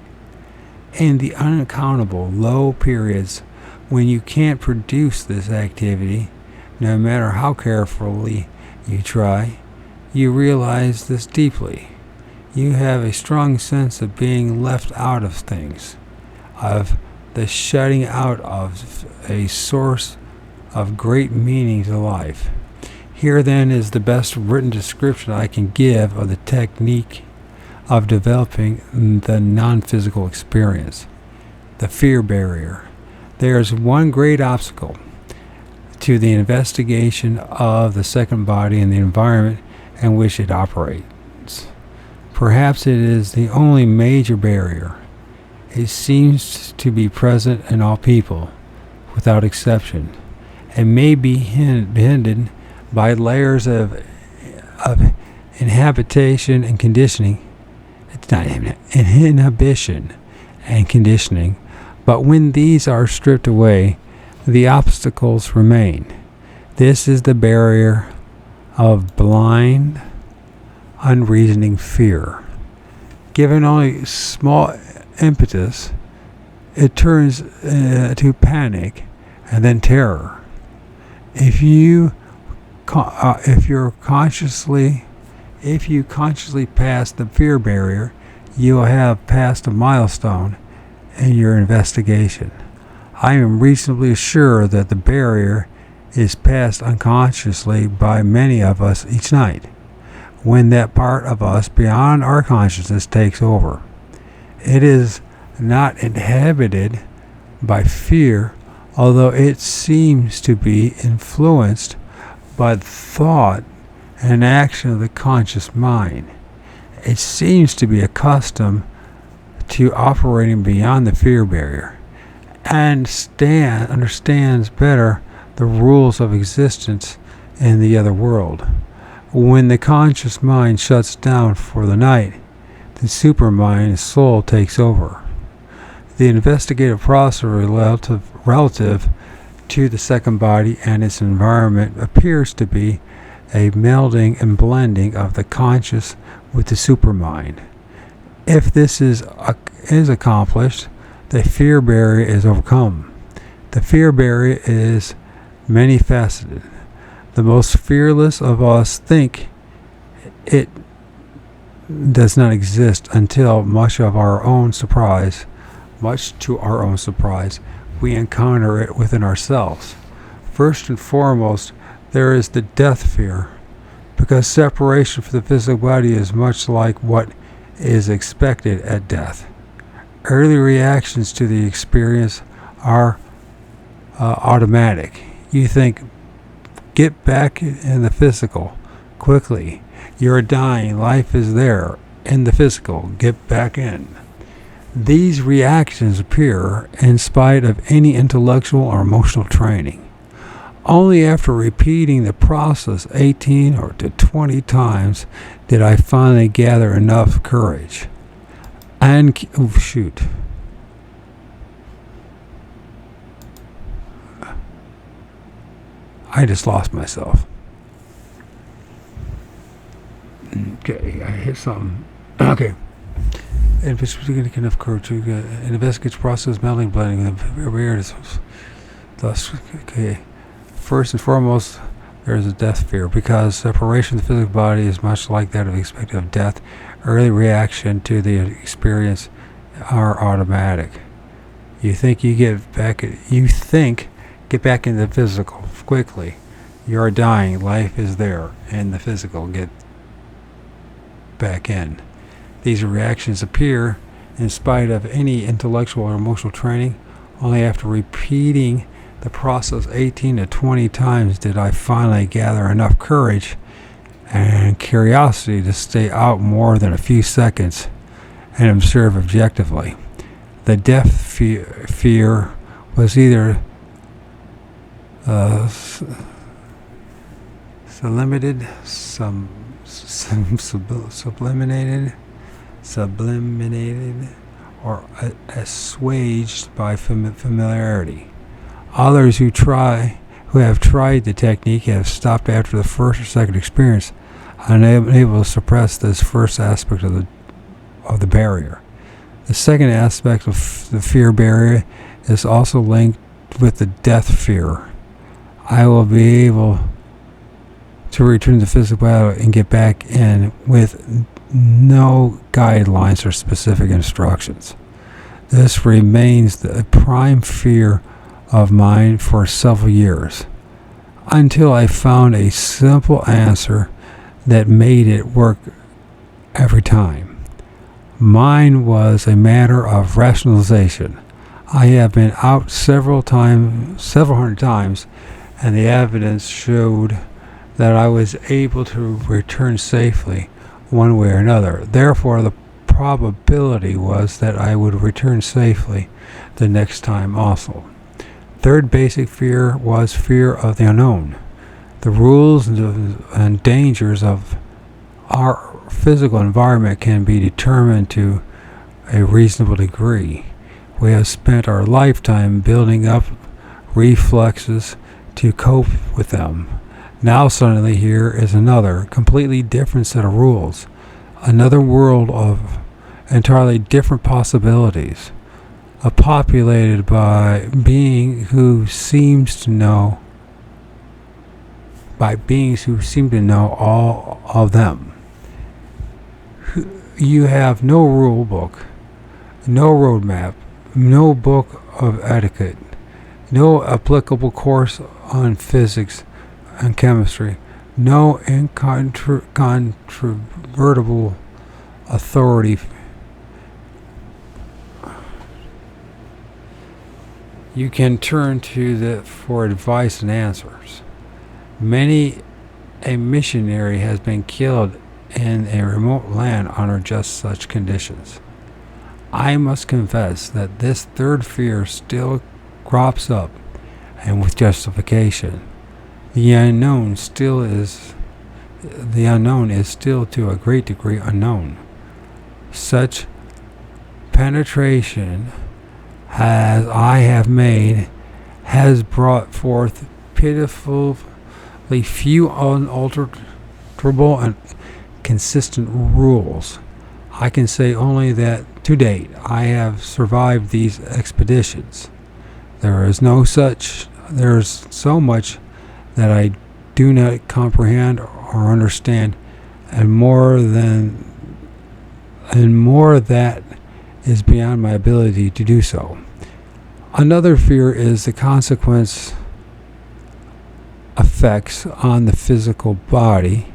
In the unaccountable low periods when you can't produce this activity, no matter how carefully you try, you realize this deeply. You have a strong sense of being left out of things, of the shutting out of a source of great meaning to life. Here then is the best written description I can give of the technique of developing the non-physical experience. The fear barrier. There is one great obstacle to the investigation of the second body and the environment in which it operates. Perhaps it is the only major barrier. It seems to be present in all people, without exception. It may be hindered by layers of inhibition and conditioning. It's not inhibition and conditioning, but when these are stripped away, the obstacles remain. This is the barrier of blind, unreasoning fear. Given only small impetus, it turns to panic and then terror. If you consciously pass the fear barrier, you will have passed a milestone in your investigation. I am reasonably sure that the barrier is passed unconsciously by many of us each night, when that part of us beyond our consciousness takes over. It is not inhabited by fear, although it seems to be influenced by the thought and action of the conscious mind. It seems to be accustomed to operating beyond the fear barrier and understands better the rules of existence in the other world. When the conscious mind shuts down for the night, the supermind soul takes over. The investigative process relative to the second body and its environment appears to be a melding and blending of the conscious with the supermind. If this is accomplished, the fear barrier is overcome. The fear barrier is many faceted. The most fearless of us think it does not exist until much to our own surprise, we encounter it within ourselves. First and foremost, there is the death fear, because separation from the physical body is much like what is expected at death. Early reactions to the experience are automatic. You think, get back in the physical, quickly. You're dying, life is there, in the physical, get back in. These reactions appear in spite of any intellectual or emotional training. Only after repeating the process 18 or to 20 times did I finally gather enough courage. I just lost myself. Okay, I hit something. Okay. Investigating enough courage to investigate the process, melding, blending, the thus, okay. First and foremost, there is a death fear, because separation of the physical body is much like that of expected of death. Early reaction to the experience are automatic. You think get back in the physical quickly. You are dying, life is there, and the physical, get back in. These reactions appear in spite of any intellectual or emotional training. Only after repeating the process 18 to 20 times did I finally gather enough courage and curiosity to stay out more than a few seconds and observe objectively. The death fear was either subliminated, or assuaged by familiarity. Others who have tried the technique have stopped after the first or second experience, unable to suppress this first aspect of the barrier. The second aspect of the fear barrier is also linked with the death fear. I will be able to return to the physical body and get back in with no guidelines or specific instructions. This remains the prime fear of mine for several years, until I found a simple answer that made it work every time. Mine was a matter of rationalization. I have been out several hundred times, and the evidence showed that I was able to return safely one way or another. Therefore, the probability was that I would return safely the next time also. Third basic fear was fear of the unknown. The rules and dangers of our physical environment can be determined to a reasonable degree. We have spent our lifetime building up reflexes to cope with them. Now suddenly here is another, completely different set of rules. Another world of entirely different possibilities. Populated by beings who seem to know all of them. You have no rule book, no roadmap, no book of etiquette, no applicable course on physics and chemistry, no incontrovertible authority. You can turn to for advice and answers. Many a missionary has been killed in a remote land under just such conditions. I must confess that this third fear still crops up, and with justification. The unknown is still to a great degree unknown. Such penetration as I have made has brought forth pitifully few unalterable and consistent rules. I can say only that to date I have survived these expeditions. There is no such There's so much that I do not comprehend or understand, and more that is beyond my ability to do so. Another fear is the consequence effects on the physical body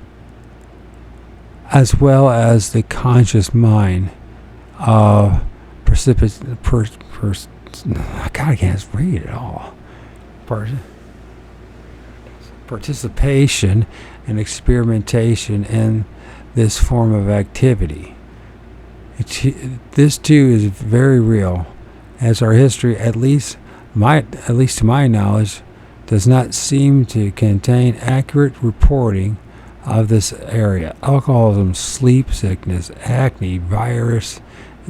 as well as the conscious mind of I can't read it all. Participation and experimentation in this form of activity. This too is very real, as our history, at least to my knowledge, does not seem to contain accurate reporting of this area. Alcoholism, sleep sickness, acne, virus,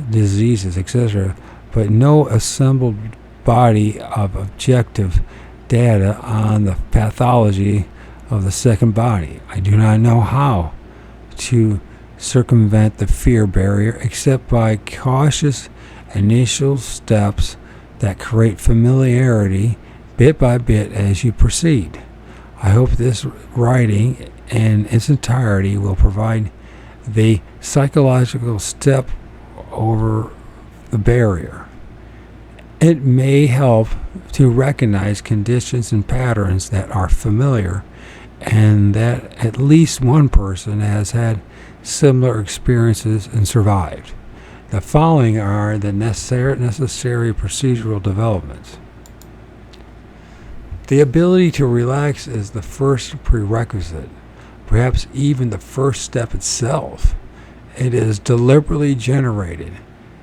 diseases, etc., but no assembled body of objective data on the pathology of the second body. I do not know how to circumvent the fear barrier except by cautious initial steps that create familiarity bit by bit as you proceed. I hope this writing in its entirety will provide the psychological step over the barrier. It may help to recognize conditions and patterns that are familiar and that at least one person has had similar experiences and survived. The following are the necessary procedural developments. The ability to relax is the first prerequisite, perhaps even the first step itself. It is deliberately generated.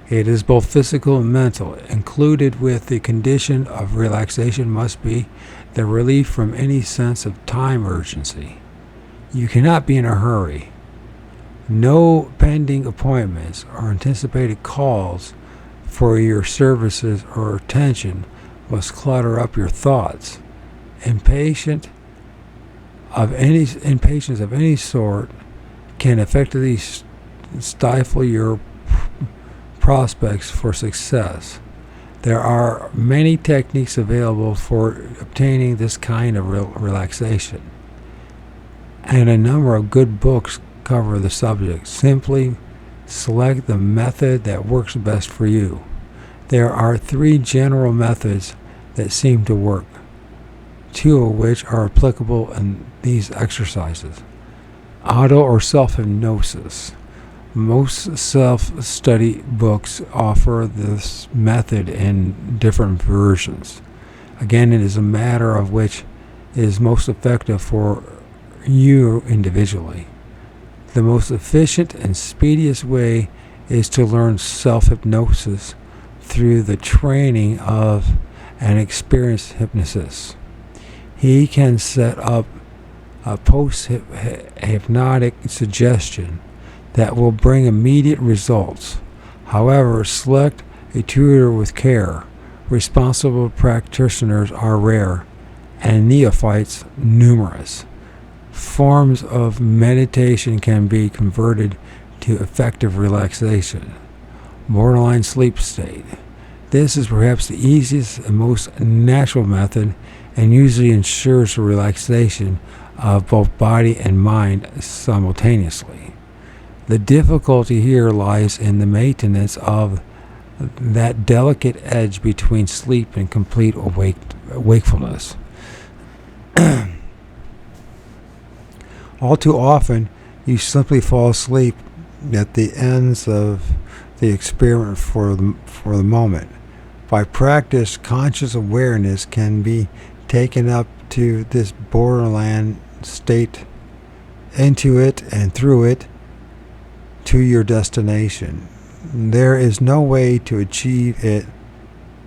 It is both physical and mental. Included with the condition of relaxation must be the relief from any sense of time urgency. You cannot be in a hurry. No pending appointments or anticipated calls for your services or attention must clutter up your thoughts. Impatience of any sort can effectively stifle your prospects for success. There are many techniques available for obtaining this kind of relaxation, and a number of good books cover the subject. Simply select the method that works best for you. There are 3 general methods that seem to work, 2 of which are applicable in these exercises. Auto or self-hypnosis. Most self-study books offer this method in different versions. Again, it is a matter of which is most effective for you individually. The most efficient and speediest way is to learn self-hypnosis through the training of an experienced hypnotist. He can set up a post-hypnotic suggestion that will bring immediate results. However, select a tutor with care. Responsible practitioners are rare, and neophytes numerous. Forms of meditation can be converted to effective relaxation. Borderline sleep state. This is perhaps the easiest and most natural method and usually ensures the relaxation of both body and mind simultaneously. The difficulty here lies in the maintenance of that delicate edge between sleep and complete wakefulness. All too often, you simply fall asleep at the ends of the experiment for the moment. By practice, conscious awareness can be taken up to this borderland state, into it and through it, to your destination. There is no way to achieve it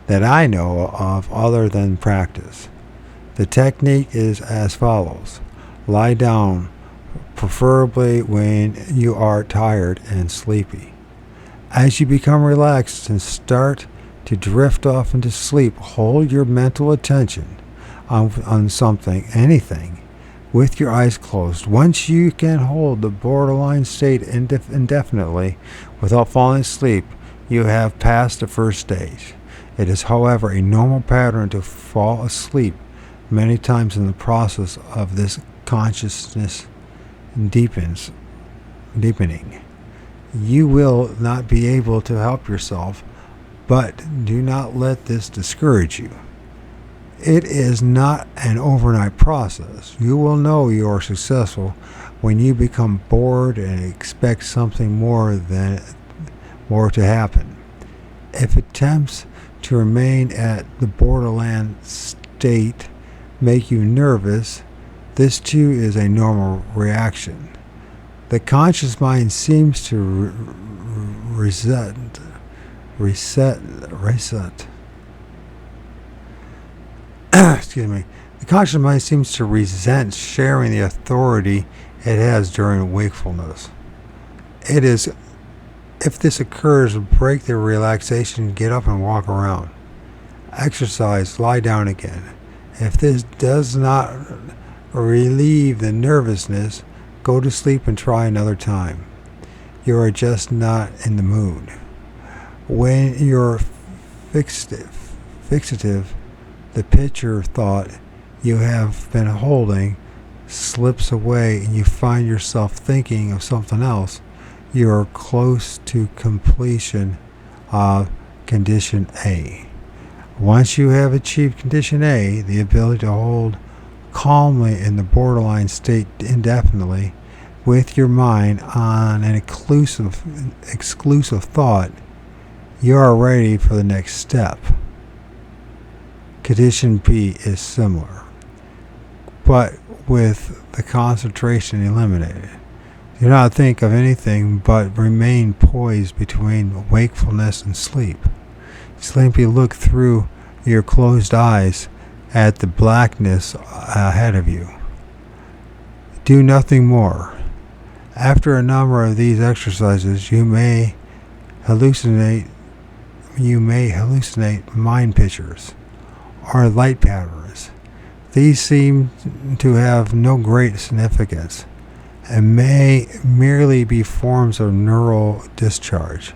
that I know of other than practice. The technique is as follows. Lie down, preferably when you are tired and sleepy. As you become relaxed and start to drift off into sleep, hold your mental attention on something, anything, with your eyes closed. Once you can hold the borderline state indefinitely without falling asleep, you have passed the first stage. It is, however, a normal pattern to fall asleep Many times in the process of this consciousness deepening, you will not be able to help yourself, but do not let this discourage you. It is not an overnight process. You will know you are successful when you become bored and expect something more to happen. If attempts to remain at the borderland state make you nervous, this too is a normal reaction. The conscious mind seems to reset. Excuse me. The conscious mind seems to resent sharing the authority it has during wakefulness. It is, if this occurs, break the relaxation, get up and walk around. Exercise, lie down again. If this does not relieve the nervousness, go to sleep and try another time. You are just not in the mood. When you're fixative, the picture thought you have been holding slips away and you find yourself thinking of something else, you are close to completion of condition A. Once you have achieved condition A, the ability to hold calmly in the borderline state indefinitely with your mind on an exclusive thought, you are ready for the next step. Condition B is similar, but with the concentration eliminated. Do not think of anything but remain poised between wakefulness and sleep. Simply look through your closed eyes at the blackness ahead of you. Do nothing more. After a number of these exercises, you may hallucinate mind pictures or light patterns. These seem to have no great significance and may merely be forms of neural discharge.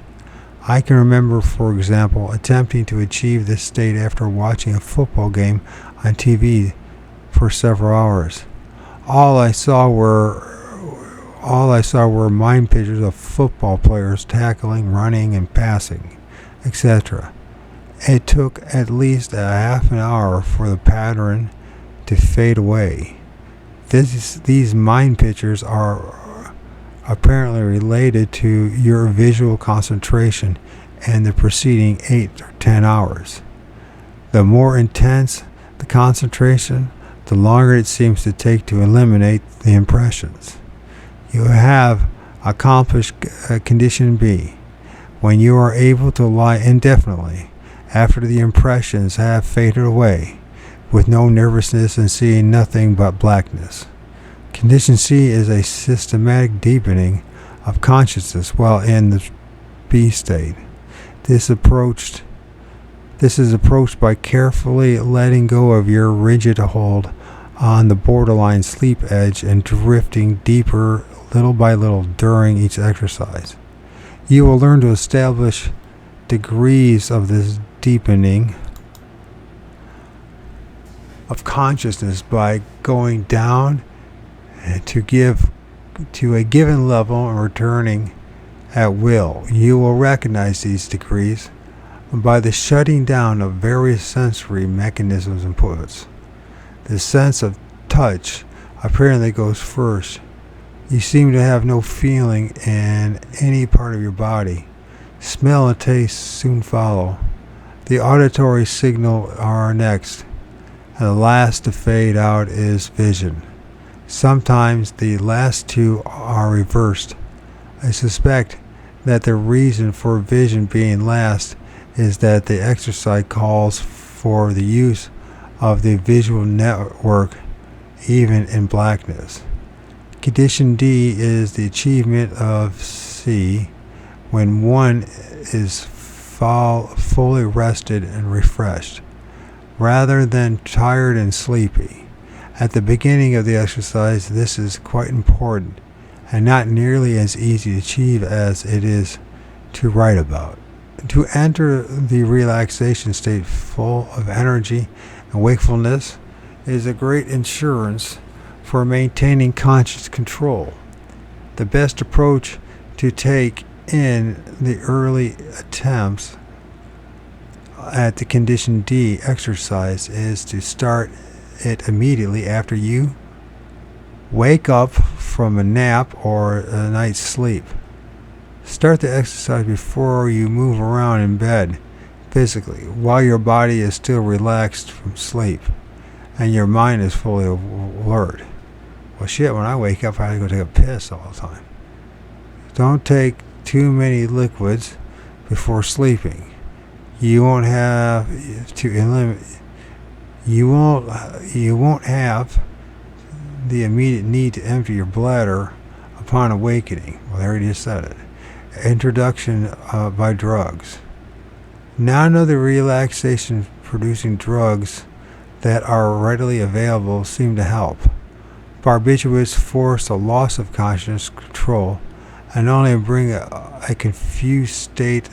I can remember, for example, attempting to achieve this state after watching a football game on TV for several hours. All I saw were mind pictures of football players tackling, running, and passing, etc. It took at least a half an hour for the pattern to fade away. These mind pictures are apparently related to your visual concentration and the preceding 8 or 10 hours. The more intense the concentration, the longer it seems to take to eliminate the impressions. You have accomplished condition B when you are able to lie indefinitely after the impressions have faded away, with no nervousness and seeing nothing but blackness. Condition C is a systematic deepening of consciousness while in the B state. This is approached by carefully letting go of your rigid hold on the borderline sleep edge and drifting deeper little by little during each exercise. You will learn to establish degrees of this deepening of consciousness by going down to a given level and returning at will. You will recognize these degrees by the shutting down of various sensory mechanisms and inputs. The sense of touch apparently goes first. You seem to have no feeling in any part of your body. Smell and taste soon follow. The auditory signal are next, and the last to fade out is vision. Sometimes the last two are reversed. I suspect that the reason for vision being last is that the exercise calls for the use of the visual network even in blackness. Condition D is the achievement of C when one is fully rested and refreshed, rather than tired and sleepy. At the beginning of the exercise, this is quite important and not nearly as easy to achieve as it is to write about. To enter the relaxation state full of energy and wakefulness, is a great insurance for maintaining conscious control. The best approach to take in the early attempts at the condition D exercise is to start it immediately after you wake up from a nap or a night's sleep. Start the exercise before you move around in bed physically, while your body is still relaxed from sleep and your mind is fully alert. Well, shit, when I wake up, I have to go take a piss all the time. Don't take too many liquids before sleeping. You won't have to eliminate. You won't have the immediate need to empty your bladder upon awakening. Well, I already just said it. Introduction by drugs. None of the relaxation-producing drugs that are readily available seem to help. Barbiturates force a loss of conscious control and only bring a confused state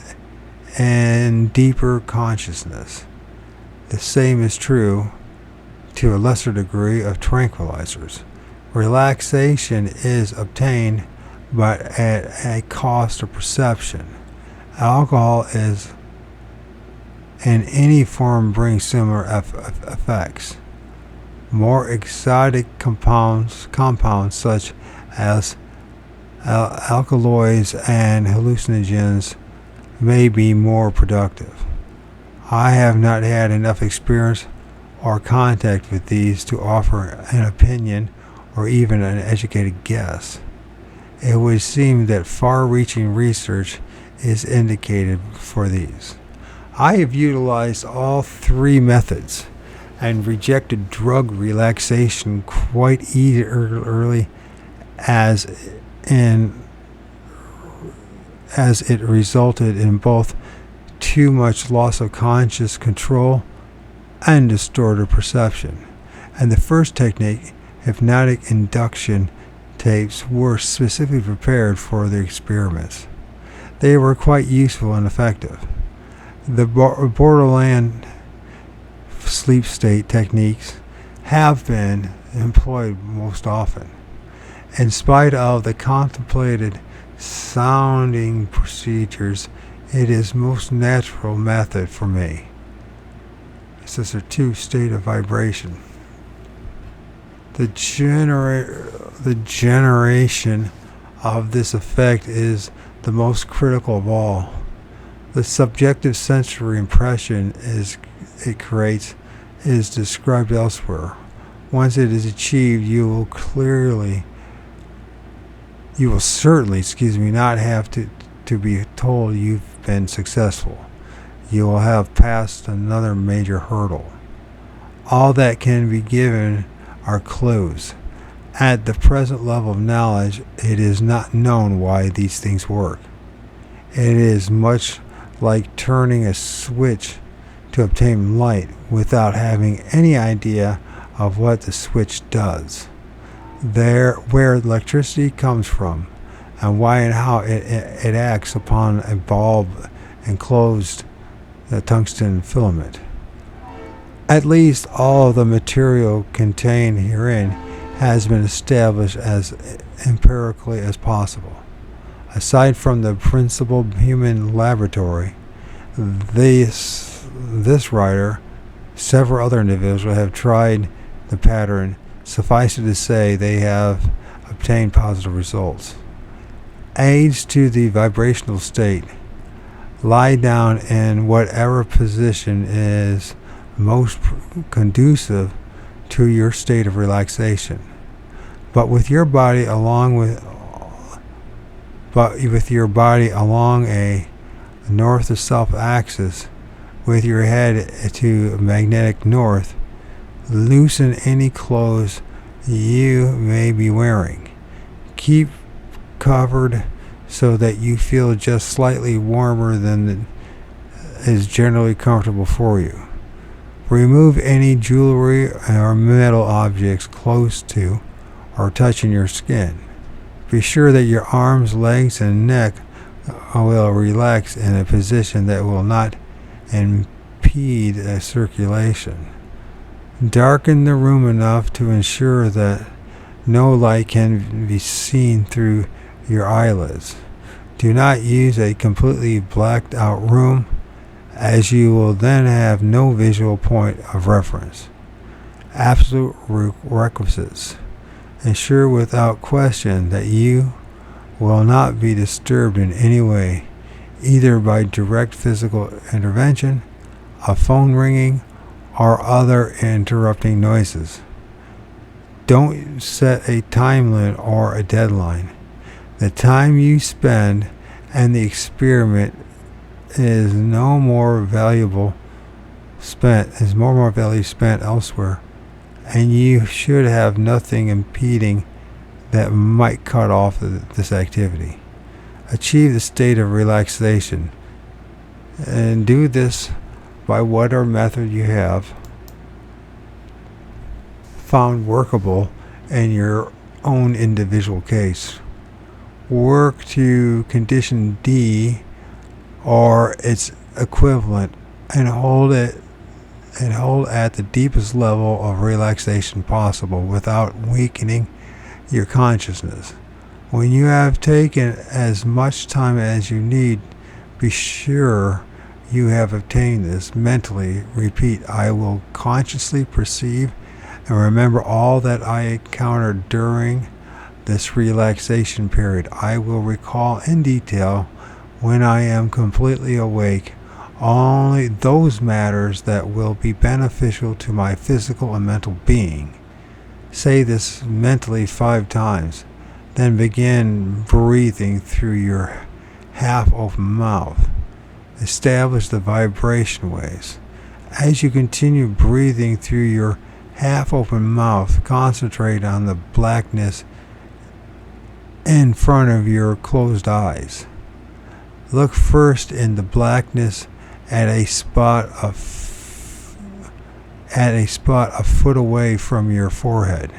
and deeper consciousness. The same is true to a lesser degree of tranquilizers. Relaxation is obtained but at a cost of perception. Alcohol is in any form brings similar effects. More exotic compounds such as alkaloids and hallucinogens may be more productive. I have not had enough experience or contact with these to offer an opinion or even an educated guess. It would seem that far-reaching research is indicated for these. I have utilized all three methods and rejected drug relaxation quite early as it resulted in both too much loss of conscious control and distorted perception. And the first technique, hypnotic induction tapes, were specifically prepared for the experiments. They were quite useful and effective. The borderland sleep state techniques have been employed most often. In spite of the contemplated sounding procedures, it is most natural method for me. This is a two-state of vibration. The generation of this effect is the most critical of all. The subjective sensory impression it creates is described elsewhere. Once it is achieved, you will certainly, not have to be told you've been successful. You will have passed another major hurdle. All that can be given are clues. At the present level of knowledge, it is not known why these things work. It is much like turning a switch to obtain light without having any idea of what the switch does, where electricity comes from, and why and how it acts upon a bulb enclosed the tungsten filament. At least all of the material contained herein has been established as empirically as possible. Aside from the principal human laboratory, this writer, several other individuals have tried the pattern. Suffice it to say, they have obtained positive results. Aids to the vibrational state. Lie down in whatever position is most conducive to your state of relaxation, but with your body along a north to south axis, with your head to magnetic north. Loosen any clothes you may be wearing. Keep covered so that you feel just slightly warmer than is generally comfortable for you. Remove any jewelry or metal objects close to or touching your skin. Be sure that your arms, legs, and neck will relax in a position that will not impede circulation. Darken the room enough to ensure that no light can be seen through your eyelids. Do not use a completely blacked out room, as you will then have no visual point of reference. Absolute requisites. Ensure without question that you will not be disturbed in any way, either by direct physical intervention, a phone ringing, or other interrupting noises. Don't set a time limit or a deadline. The time you spend and the experiment is more value spent elsewhere, and you should have nothing impeding that might cut off this activity. Achieve the state of relaxation, and do this by whatever method you have found workable in your own individual case. Work to condition D or its equivalent and hold at the deepest level of relaxation possible without weakening your consciousness. When you have taken as much time as you need, be sure you have obtained this. Mentally repeat, I will consciously perceive and remember all that I encountered during this relaxation period. I will recall in detail, when I am completely awake, only those matters that will be beneficial to my physical and mental being. Say this mentally 5 times. Then begin breathing through your half-open mouth. Establish the vibration waves. As you continue breathing through your half-open mouth, concentrate on the blackness in front of your closed eyes. Look first in the blackness at a spot a foot away from your forehead.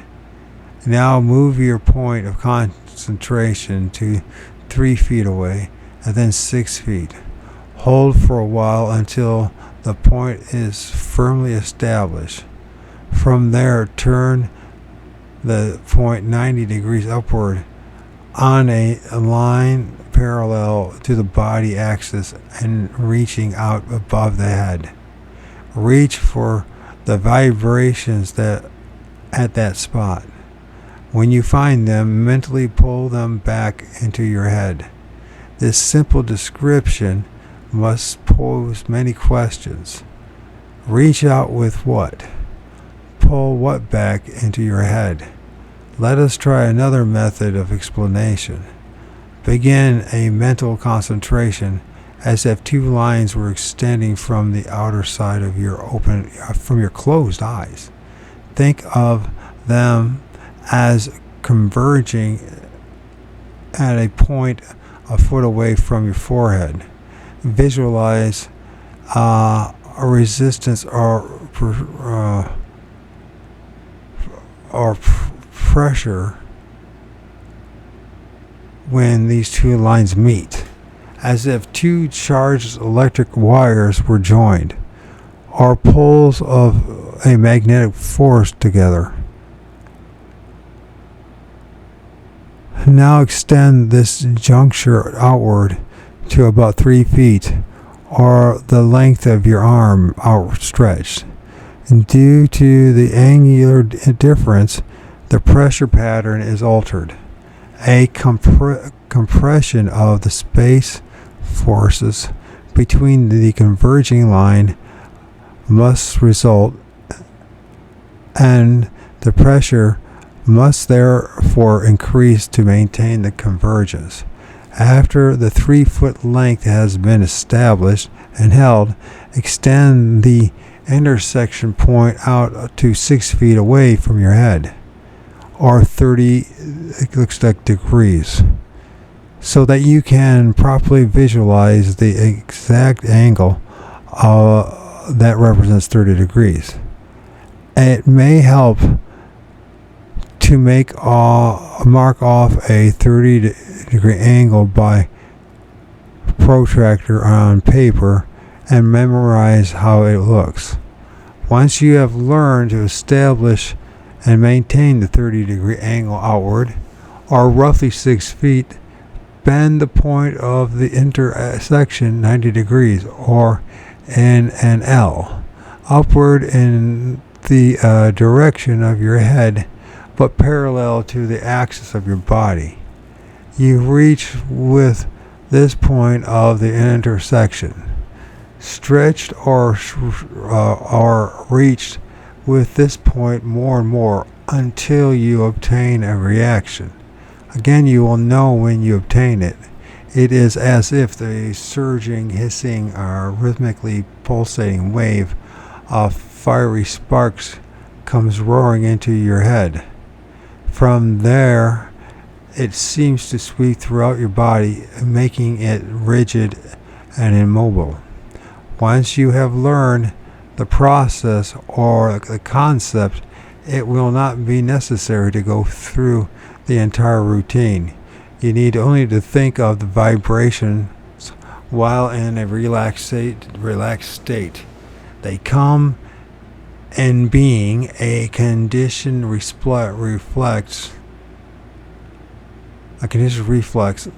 Now move your point of concentration to 3 feet away, and then 6 feet. Hold for a while until the point is firmly established. From there, turn the point 90 degrees upward on a line parallel to the body axis and reaching out above the head. Reach for the vibrations at that spot. When you find them, mentally pull them back into your head. This simple description must pose many questions. Reach out with what? Pull what back into your head? Let us try another method of explanation. Begin a mental concentration as if 2 lines were extending from the outer side of from your closed eyes. Think of them as converging at a point a foot away from your forehead. Visualize a resistance or pressure when these 2 lines meet, as if 2 charged electric wires were joined, or poles of a magnetic force together. Now extend this juncture outward to about 3 feet, or the length of your arm outstretched. And due to the angular difference, the pressure pattern is altered. A compression of the space forces between the converging line must result, and the pressure must therefore increase to maintain the convergence. After the 3-foot length has been established and held, extend the intersection point out to 6 feet away from your head, or 30 degrees, so that you can properly visualize the exact angle that represents 30 degrees. It may help to mark off a 30-degree angle by protractor on paper and memorize how it looks. Once you have learned to establish and maintain the 30-degree angle outward, or roughly 6 feet, bend the point of the intersection 90 degrees, or in an L, upward in the direction of your head, but parallel to the axis of your body. You reach with this point of the intersection, stretched or reached with this point more and more until you obtain a reaction. Again, you will know when you obtain it. It is as if the surging, hissing, or rhythmically pulsating wave of fiery sparks comes roaring into your head. From there, it seems to sweep throughout your body, making it rigid and immobile. Once you have learned the process or the concept, it will not be necessary to go through the entire routine. You need only to think of the vibrations while in a relaxed state. They come in being a conditioned reflex. A conditioned reflex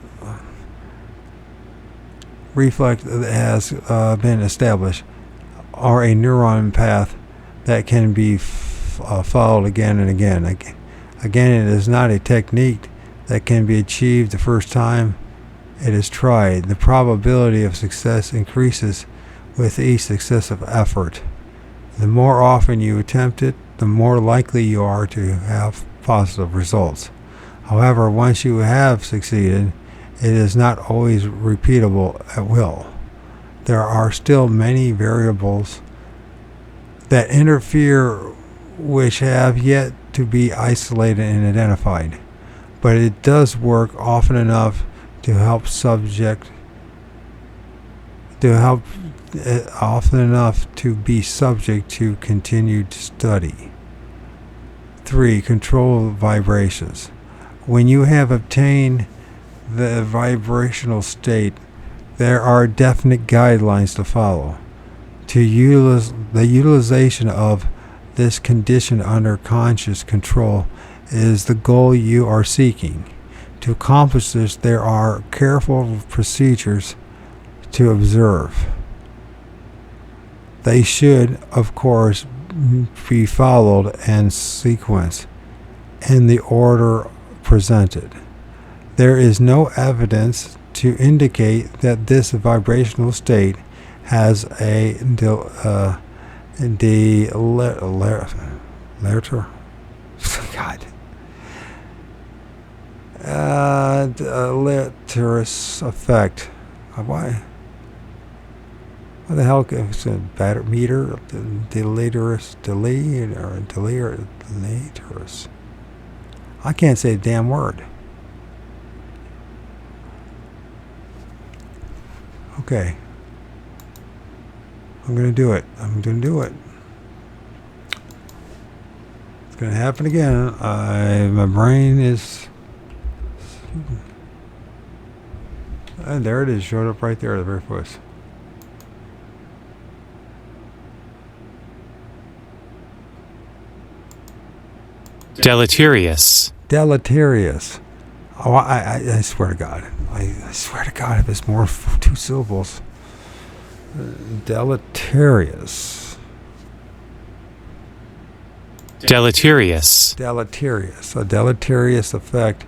that has been established, or a neuron path that can be followed again and again. Again, it is not a technique that can be achieved the first time it is tried. The probability of success increases with each successive effort. The more often you attempt it, the more likely you are to have positive results. However, once you have succeeded, it is not always repeatable at will. There are still many variables that interfere which have yet to be isolated and identified, but it does work often enough to help be subject to continued study. 3. Control vibrations. When you have obtained the vibrational state, there are definite guidelines to follow. The utilization of this condition under conscious control is the goal you are seeking. To accomplish this, there are careful procedures to observe. They should, of course, be followed and sequenced in the order presented. There is no evidence to indicate that this vibrational state has a deleterious effect. Why? What the hell is a meter? Deleterious. I can't say a damn word. Okay. I'm going to do it. It's going to happen again. My brain is... And there it is. Showed up right there, the very first. Deleterious. Oh, I swear to God. I swear to God, if it's more 2 syllables. Deleterious. A deleterious effect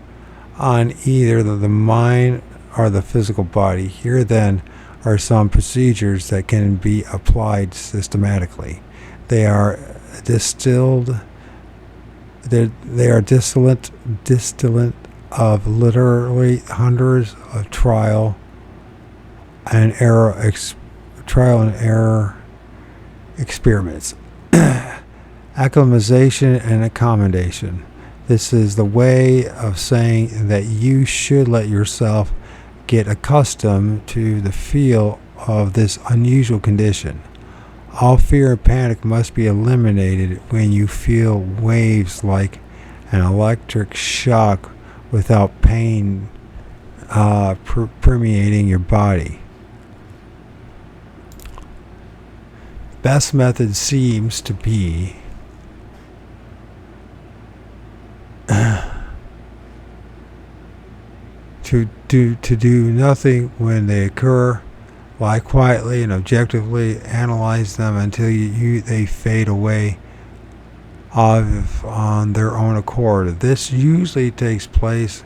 on either the mind or the physical body. Here then are some procedures that can be applied systematically. They are distillate of literally hundreds of trial and error experiments. Acclimatization and accommodation. This is the way of saying that you should let yourself get accustomed to the feel of this unusual condition. All fear and panic must be eliminated when you feel waves like an electric shock without pain permeating your body. best method seems to be to do nothing when they occur. Lie quietly and objectively analyze them until they fade away on their own accord. This usually takes place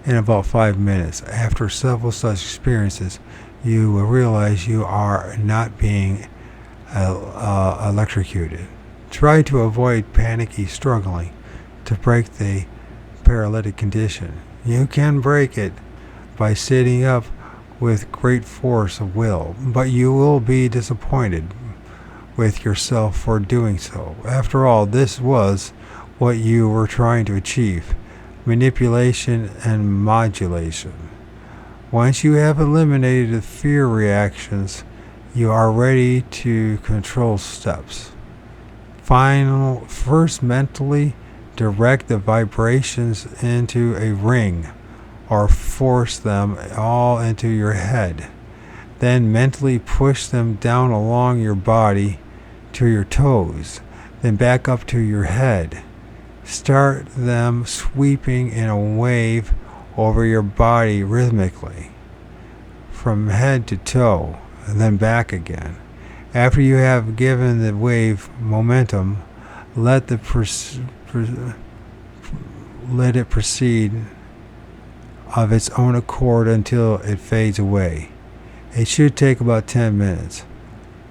in about 5 minutes. After several such experiences, you will realize you are not being electrocuted. Try to avoid panicky struggling to break the paralytic condition. You can break it by sitting up with great force of will, but you will be disappointed with yourself for doing so. After all, this was what you were trying to achieve: manipulation and modulation. Once you have eliminated the fear reactions, you are ready to control steps. First mentally direct the vibrations into a ring or force them all into your head. Then mentally push them down along your body to your toes, then back up to your head. Start them sweeping in a wave over your body rhythmically, from head to toe, and then back again. After you have given the wave momentum, let it proceed of its own accord until it fades away. It should take about 10 minutes.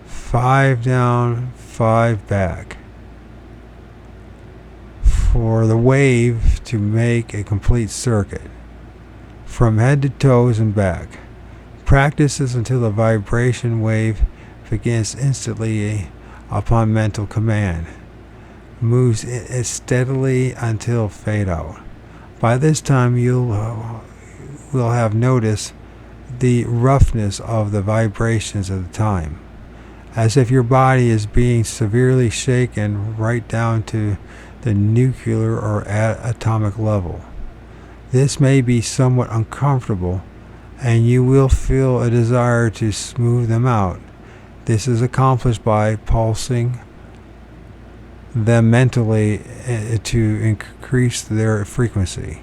5 down, 5 back. For the wave to make a complete circuit, from head to toes and back. Practice this until the vibration wave begins instantly upon mental command. Moves it steadily until fade out. By this time you will have noticed the roughness of the vibrations at the time, as if your body is being severely shaken right down to the nuclear or atomic level. This may be somewhat uncomfortable, and you will feel a desire to smooth them out. This is accomplished by pulsing them mentally to increase their frequency.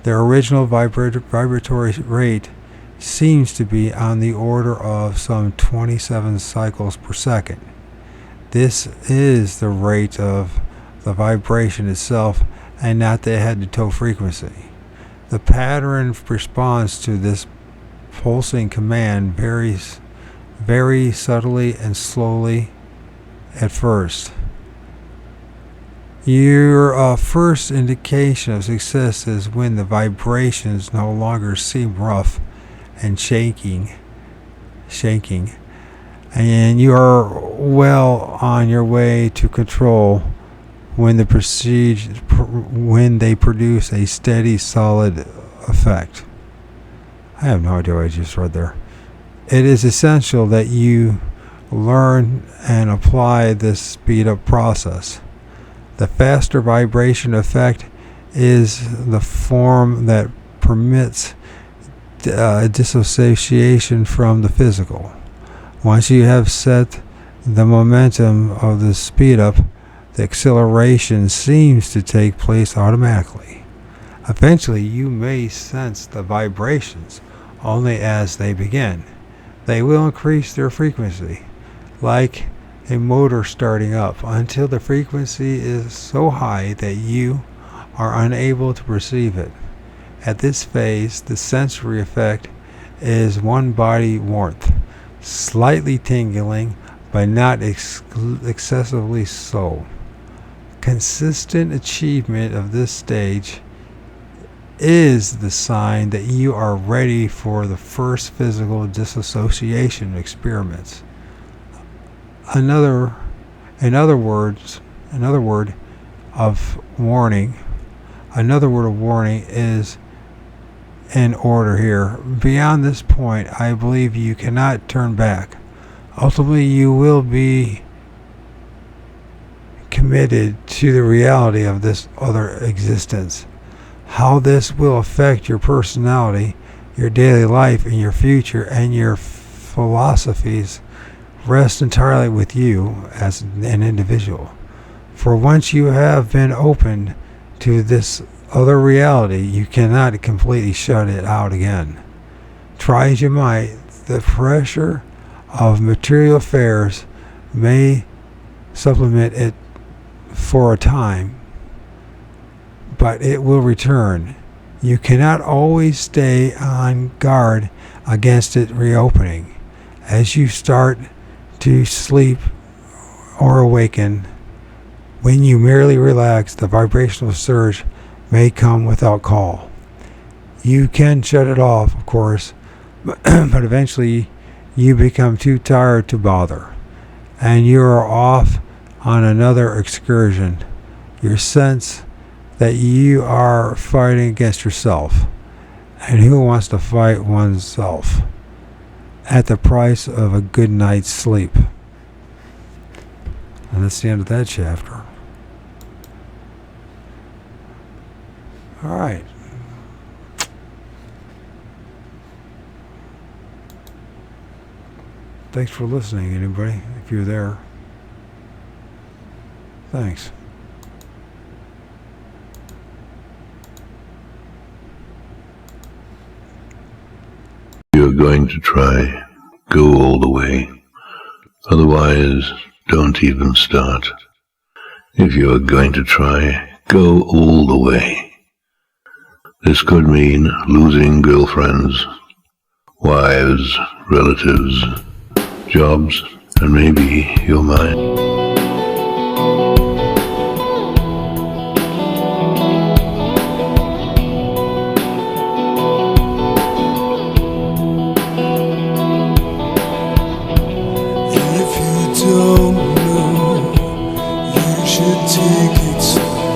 Their original vibratory rate seems to be on the order of some 27 cycles per second. This is the rate of the vibration itself and not the head-to-toe frequency. The pattern response to this pulsing command varies very subtly and slowly at first. Your first indication of success is when the vibrations no longer seem rough and shaking, and you are well on your way to control when they produce a steady, solid effect. I have no idea what I just read there. It is essential that you learn and apply this speed-up process. The faster vibration effect is the form that permits dissociation from the physical. Once you have set the momentum of the speed-up, the acceleration seems to take place automatically. Eventually, you may sense the vibrations only as they begin. They will increase their frequency, like a motor starting up, until the frequency is so high that you are unable to perceive it. At this phase, the sensory effect is one body warmth, slightly tingling, but not excessively so. Consistent achievement of this stage is the sign that you are ready for the first physical dissociation experiments. Another word of warning is in order here. Beyond this point, I believe you cannot turn back. Ultimately, you will be committed to the reality of this other existence. How this will affect your personality, your daily life, and your future, and your philosophies rests entirely with you as an individual. For once you have been opened to this other reality, you cannot completely shut it out again. Try as you might, the pressure of material affairs may supplement it for a time, but it will return. You cannot always stay on guard against it reopening. As you start to sleep or awaken, when you merely relax, the vibrational surge may come without call. You can shut it off, of course, but eventually you become too tired to bother, and you are off on another excursion. Your sense that you are fighting against yourself, and who wants to fight oneself at the price of a good night's sleep? And that's the end of that chapter. All right. Thanks for listening, anybody, if you're there. Thanks. You're going to try, go all the way. Otherwise, don't even start. If you're going to try, go all the way. This could mean losing girlfriends, wives, relatives, jobs, and maybe your mind. Don't know, you should take it slow.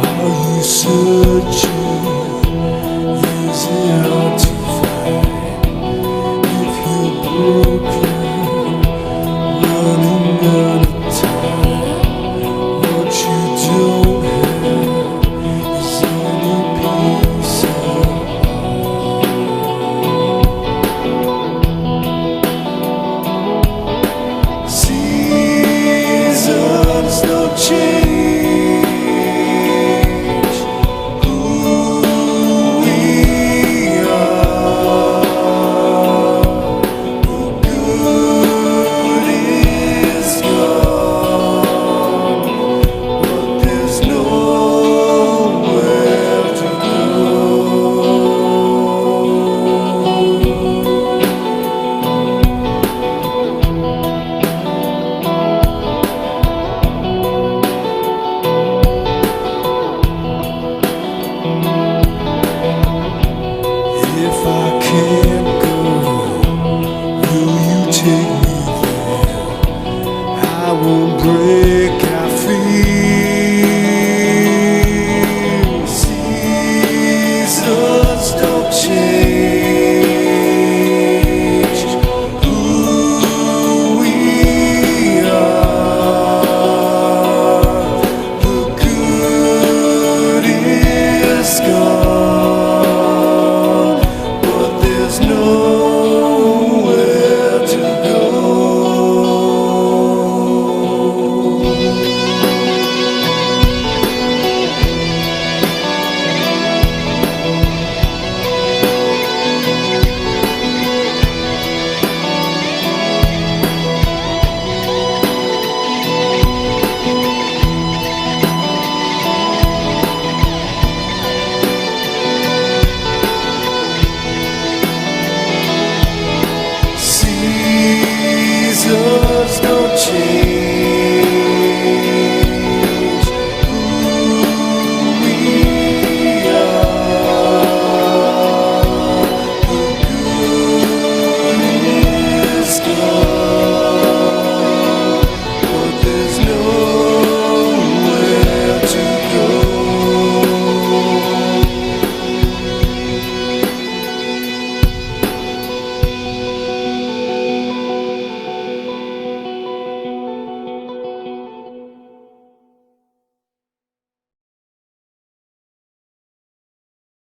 Are you searching? Is it out?